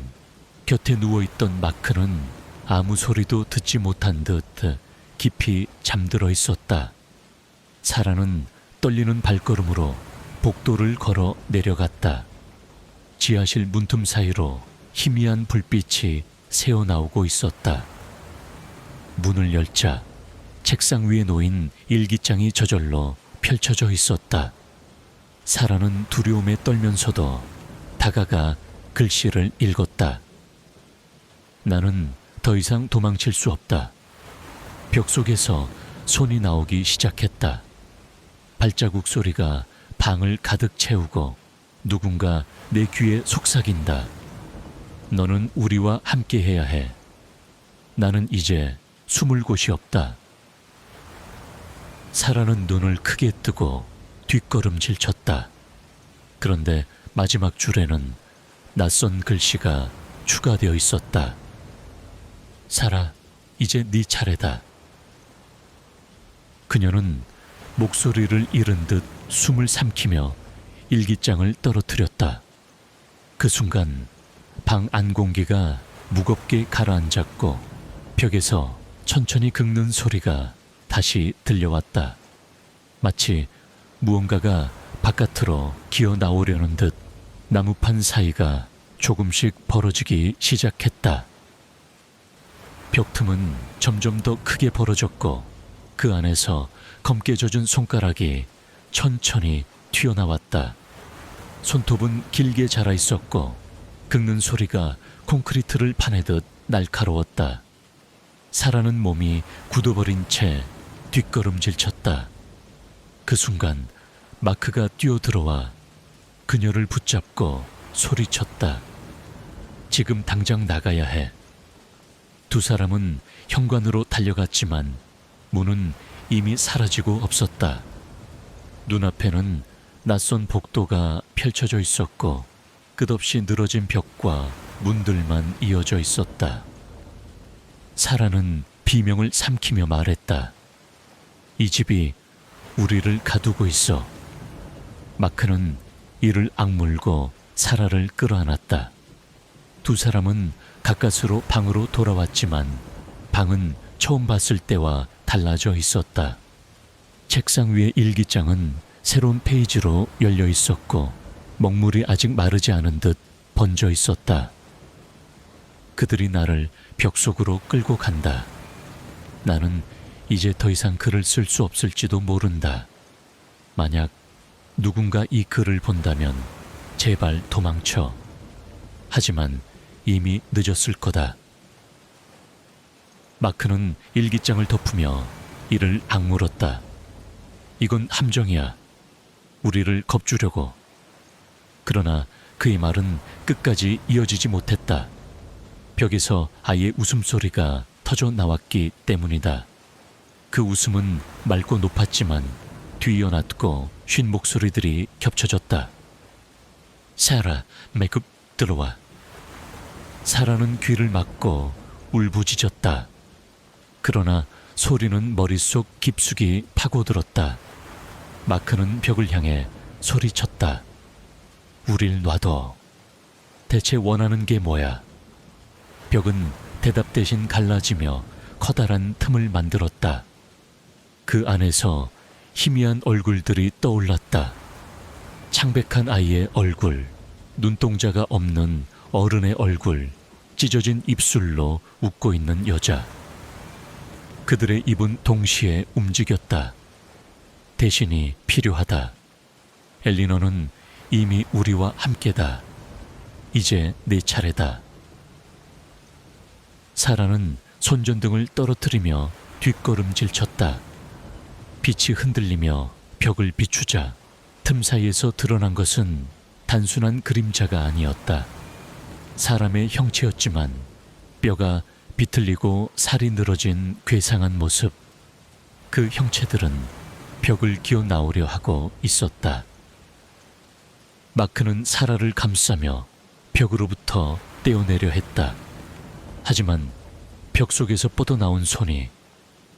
곁에 누워있던 마크는 아무 소리도 듣지 못한 듯 깊이 잠들어 있었다. 사라는 떨리는 발걸음으로 복도를 걸어 내려갔다. 지하실 문틈 사이로 희미한 불빛이 새어나오고 있었다. 문을 열자 책상 위에 놓인 일기장이 저절로 펼쳐져 있었다. 사라는 두려움에 떨면서도 다가가 글씨를 읽었다. 나는 더 이상 도망칠 수 없다. 벽 속에서 손이 나오기 시작했다. 발자국 소리가 방을 가득 채우고 누군가 내 귀에 속삭인다. 너는 우리와 함께 해야 해. 나는 이제 숨을 곳이 없다. 사라는 눈을 크게 뜨고 뒷걸음질 쳤다. 그런데 마지막 줄에는 낯선 글씨가 추가되어 있었다. 사라, 이제 네 차례다. 그녀는 목소리를 잃은 듯 숨을 삼키며 일기장을 떨어뜨렸다. 그 순간 방 안 공기가 무겁게 가라앉았고 벽에서 천천히 긁는 소리가 다시 들려왔다. 마치 무언가가 바깥으로 기어 나오려는 듯 나무판 사이가 조금씩 벌어지기 시작했다. 벽틈은 점점 더 크게 벌어졌고 그 안에서 검게 젖은 손가락이 천천히 튀어나왔다. 손톱은 길게 자라 있었고 긁는 소리가 콘크리트를 파내듯 날카로웠다. 사라는 몸이 굳어버린 채 뒷걸음질 쳤다. 그 순간 마크가 뛰어들어와 그녀를 붙잡고 소리쳤다. 지금 당장 나가야 해. 두 사람은 현관으로 달려갔지만 문은 이미 사라지고 없었다. 눈앞에는 낯선 복도가 펼쳐져 있었고 끝없이 늘어진 벽과 문들만 이어져 있었다. 사라는 비명을 삼키며 말했다. 이 집이 우리를 가두고 있어. 마크는 이를 악물고 사라를 끌어안았다. 두 사람은 가까스로 방으로 돌아왔지만 방은 처음 봤을 때와 달라져 있었다. 책상 위의 일기장은 새로운 페이지로 열려 있었고 먹물이 아직 마르지 않은 듯 번져 있었다. 그들이 나를 벽 속으로 끌고 간다. 나는 이제 더 이상 글을 쓸 수 없을지도 모른다. 만약 누군가 이 글을 본다면 제발 도망쳐. 하지만 이미 늦었을 거다. 마크는 일기장을 덮으며 이를 악물었다. 이건 함정이야. 우리를 겁주려고. 그러나 그의 말은 끝까지 이어지지 못했다. 벽에서 아이의 웃음소리가 터져 나왔기 때문이다. 그 웃음은 맑고 높았지만 뒤이어났고 쉰 목소리들이 겹쳐졌다. 사라, 매급 들어와. 사라는 귀를 막고 울부짖었다. 그러나 소리는 머릿속 깊숙이 파고들었다. 마크는 벽을 향해 소리쳤다. 우릴 놔둬. 대체 원하는 게 뭐야? 벽은 대답 대신 갈라지며 커다란 틈을 만들었다. 그 안에서 희미한 얼굴들이 떠올랐다. 창백한 아이의 얼굴, 눈동자가 없는 어른의 얼굴, 찢어진 입술로 웃고 있는 여자. 그들의 입은 동시에 움직였다. 대신이 필요하다. 엘리너는 이미 우리와 함께다. 이제 내 차례다. 사라는 손전등을 떨어뜨리며 뒷걸음질 쳤다. 빛이 흔들리며 벽을 비추자 틈 사이에서 드러난 것은 단순한 그림자가 아니었다. 사람의 형체였지만 뼈가 비틀리고 살이 늘어진 괴상한 모습. 그 형체들은 벽을 기어 나오려 하고 있었다. 마크는 사라를 감싸며 벽으로부터 떼어내려 했다. 하지만 벽 속에서 뻗어나온 손이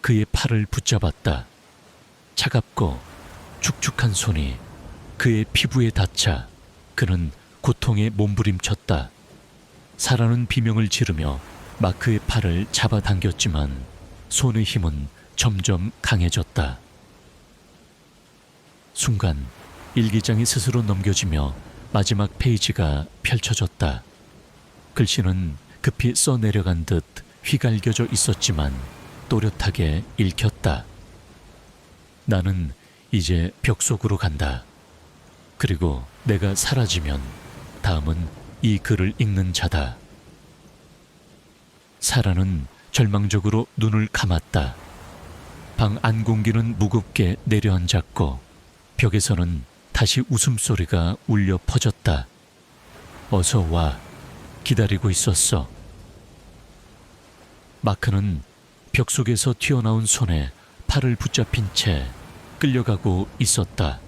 그의 팔을 붙잡았다. 차갑고 축축한 손이 그의 피부에 닿자 그는 고통에 몸부림쳤다. 사라는 비명을 지르며 마크의 팔을 잡아당겼지만 손의 힘은 점점 강해졌다. 순간 일기장이 스스로 넘겨지며 마지막 페이지가 펼쳐졌다. 글씨는 급히 써내려간 듯 휘갈겨져 있었지만 또렷하게 읽혔다. 나는 이제 벽 속으로 간다. 그리고 내가 사라지면 다음은 이 글을 읽는 자다. 사라는 절망적으로 눈을 감았다. 방 안 공기는 무겁게 내려앉았고 벽에서는 다시 웃음소리가 울려 퍼졌다. 어서 와. 기다리고 있었어. 마크는 벽 속에서 튀어나온 손에 팔을 붙잡힌 채 끌려가고 있었다.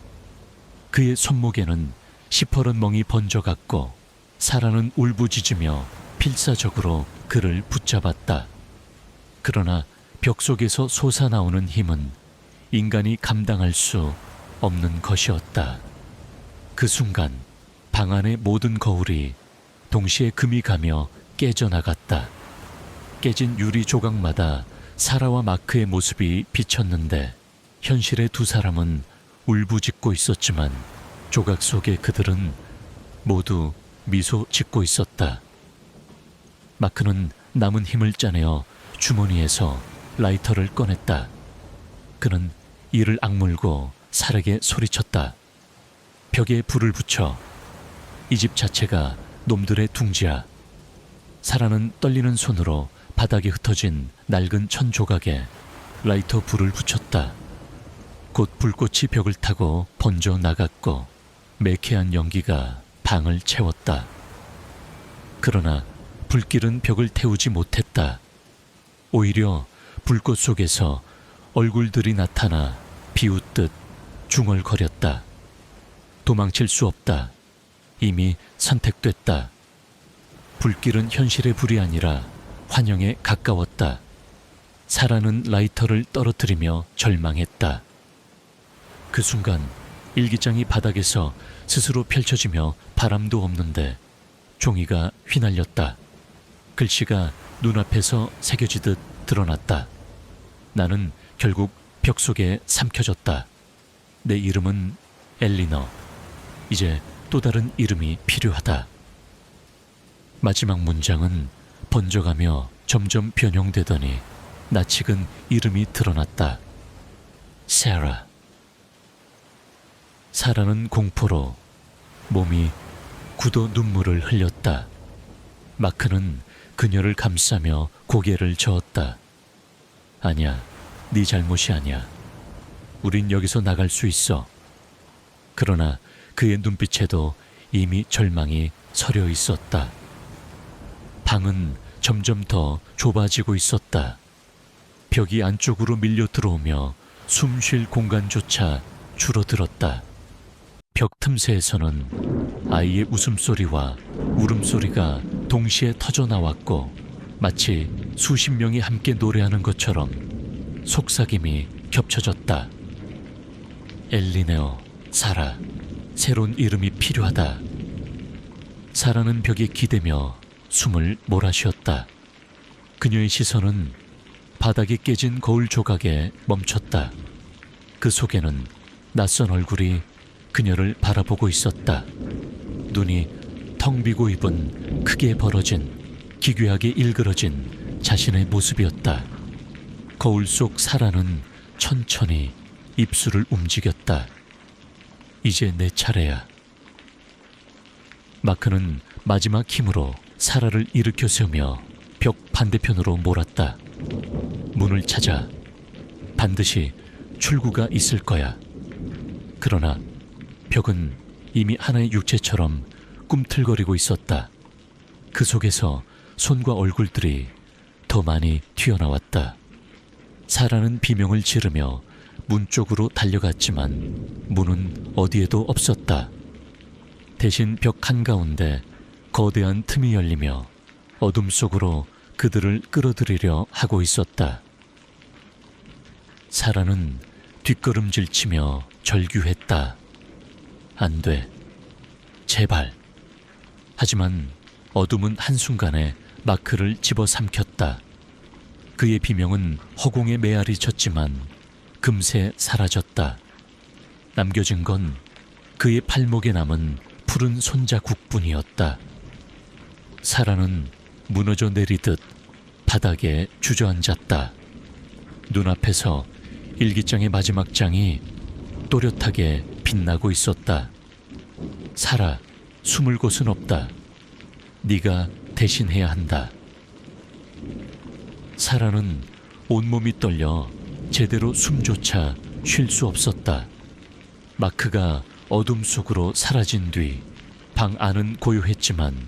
그의 손목에는 시퍼런 멍이 번져갔고 사라는 울부짖으며 필사적으로 그를 붙잡았다. 그러나 벽 속에서 솟아나오는 힘은 인간이 감당할 수 없는 것이었다. 그 순간 방 안의 모든 거울이 동시에 금이 가며 깨져나갔다. 깨진 유리 조각마다 사라와 마크의 모습이 비쳤는데 현실의 두 사람은 울부짖고 있었지만 조각 속의 그들은 모두 미소 짓고 있었다. 마크는 남은 힘을 짜내어 주머니에서 라이터를 꺼냈다. 그는 이를 악물고 사라게 소리쳤다. 벽에 불을 붙여. 이 집 자체가 놈들의 둥지야. 사라는 떨리는 손으로 바닥에 흩어진 낡은 천 조각에 라이터 불을 붙였다. 곧 불꽃이 벽을 타고 번져 나갔고 매캐한 연기가 방을 채웠다. 그러나 불길은 벽을 태우지 못했다. 오히려 불꽃 속에서 얼굴들이 나타나 비웃듯 중얼거렸다. 도망칠 수 없다. 이미 선택됐다. 불길은 현실의 불이 아니라 환영에 가까웠다. 사라는 라이터를 떨어뜨리며 절망했다. 그 순간 일기장이 바닥에서 스스로 펼쳐지며 바람도 없는데 종이가 휘날렸다. 글씨가 눈앞에서 새겨지듯 드러났다. 나는 결국 벽 속에 삼켜졌다. 내 이름은 엘리너. 이제 또 다른 이름이 필요하다. 마지막 문장은 번져가며 점점 변형되더니 낯익은 이름이 드러났다. 세라. 사라는 공포로 몸이 굳어 눈물을 흘렸다. 마크는 그녀를 감싸며 고개를 저었다. 아니야, 네 잘못이 아니야. 우린 여기서 나갈 수 있어. 그러나 그의 눈빛에도 이미 절망이 서려 있었다. 방은 점점 더 좁아지고 있었다. 벽이 안쪽으로 밀려 들어오며 숨 쉴 공간조차 줄어들었다. 벽 틈새에서는 아이의 웃음소리와 울음소리가 동시에 터져 나왔고 마치 수십 명이 함께 노래하는 것처럼 속삭임이 겹쳐졌다. 엘리네오, 사라, 새로운 이름이 필요하다. 사라는 벽에 기대며 숨을 몰아쉬었다. 그녀의 시선은 바닥에 깨진 거울 조각에 멈췄다. 그 속에는 낯선 얼굴이 그녀를 바라보고 있었다. 눈이 텅 비고 입은 크게 벌어진 기괴하게 일그러진 자신의 모습이었다. 거울 속 사라는 천천히 입술을 움직였다. 이제 내 차례야. 마크는 마지막 힘으로 사라를 일으켜 세우며 벽 반대편으로 몰았다. 문을 찾아. 반드시 출구가 있을 거야. 그러나 벽은 이미 하나의 육체처럼 꿈틀거리고 있었다. 그 속에서 손과 얼굴들이 더 많이 튀어나왔다. 사라는 비명을 지르며 문 쪽으로 달려갔지만 문은 어디에도 없었다. 대신 벽 한가운데 거대한 틈이 열리며 어둠 속으로 그들을 끌어들이려 하고 있었다. 사라는 뒷걸음질치며 절규했다. 안 돼. 제발. 하지만 어둠은 한순간에 마크를 집어삼켰다. 그의 비명은 허공에 메아리 쳤지만 금세 사라졌다. 남겨진 건 그의 팔목에 남은 푸른 손자국뿐이었다. 사라는 무너져 내리듯 바닥에 주저앉았다. 눈앞에서 일기장의 마지막 장이 또렷하게 빛나고 있었다. 사라, 숨을 곳은 없다. 네가 대신해야 한다. 사라는 온몸이 떨려 제대로 숨조차 쉴 수 없었다. 마크가 어둠 속으로 사라진 뒤 방 안은 고요했지만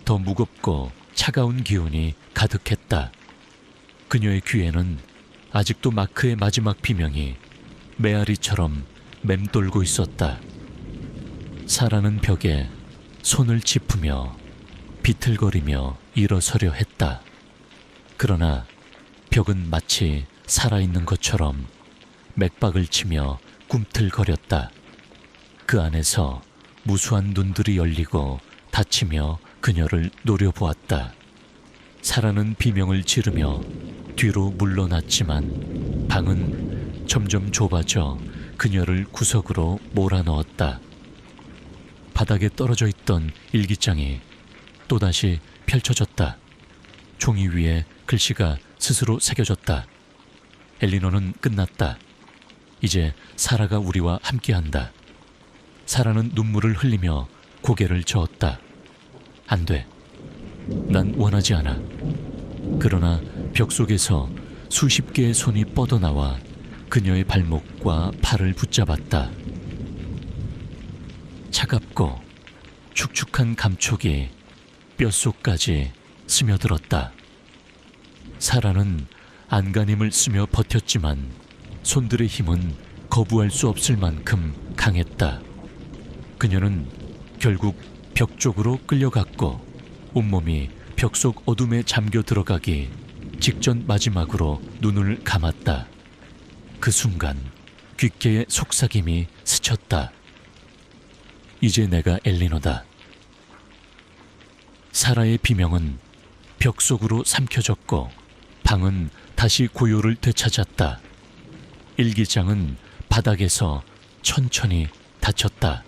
더 무겁고 차가운 기운이 가득했다. 그녀의 귀에는 아직도 마크의 마지막 비명이 메아리처럼 맴돌고 있었다. 사라는 벽에 손을 짚으며 비틀거리며 일어서려 했다. 그러나 벽은 마치 살아있는 것처럼 맥박을 치며 꿈틀거렸다. 그 안에서 무수한 눈들이 열리고 닫히며 그녀를 노려보았다. 사라는 비명을 지르며 뒤로 물러났지만 방은 점점 좁아져 그녀를 구석으로 몰아넣었다. 바닥에 떨어져 있던 일기장이 또다시 펼쳐졌다. 종이 위에 글씨가 스스로 새겨졌다. 엘리노는 끝났다. 이제 사라가 우리와 함께한다. 사라는 눈물을 흘리며 고개를 저었다. 안 돼. 난 원하지 않아. 그러나 벽 속에서 수십 개의 손이 뻗어나와 그녀의 발목과 팔을 붙잡았다. 차갑고 축축한 감촉이 뼛속까지 스며들었다. 사라는 안간힘을 쓰며 버텼지만 손들의 힘은 거부할 수 없을 만큼 강했다. 그녀는 결국 벽 쪽으로 끌려갔고 온몸이 벽 속 어둠에 잠겨 들어가기 직전 마지막으로 눈을 감았다. 그 순간 귓가에 속삭임이 스쳤다. 이제 내가 엘리노다. 사라의 비명은 벽 속으로 삼켜졌고 방은 다시 고요를 되찾았다. 일기장은 바닥에서 천천히 닫혔다.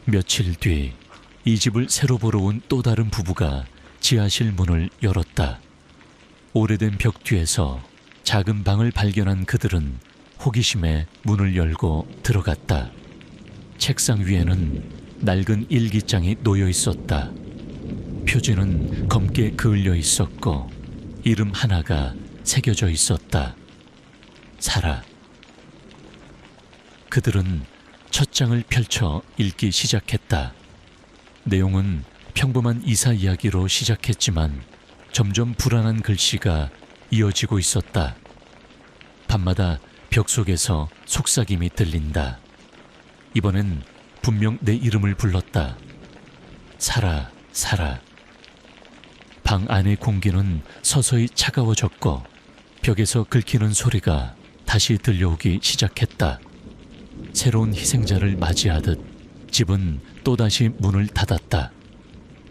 며칠 뒤 이 집을 새로 보러 온 또 다른 부부가 지하실 문을 열었다. 오래된 벽 뒤에서 작은 방을 발견한 그들은 호기심에 문을 열고 들어갔다. 책상 위에는 낡은 일기장이 놓여 있었다. 표지는 검게 그을려 있었고 이름 하나가 새겨져 있었다. 사라. 그들은 첫 장을 펼쳐 읽기 시작했다. 내용은 평범한 이사 이야기로 시작했지만 점점 불안한 글씨가 이어지고 있었다. 밤마다 벽 속에서 속삭임이 들린다. 이번엔 분명 내 이름을 불렀다. 사라, 사라. 방 안의 공기는 서서히 차가워졌고 벽에서 긁히는 소리가 다시 들려오기 시작했다. 새로운 희생자를 맞이하듯 집은 또다시 문을 닫았다.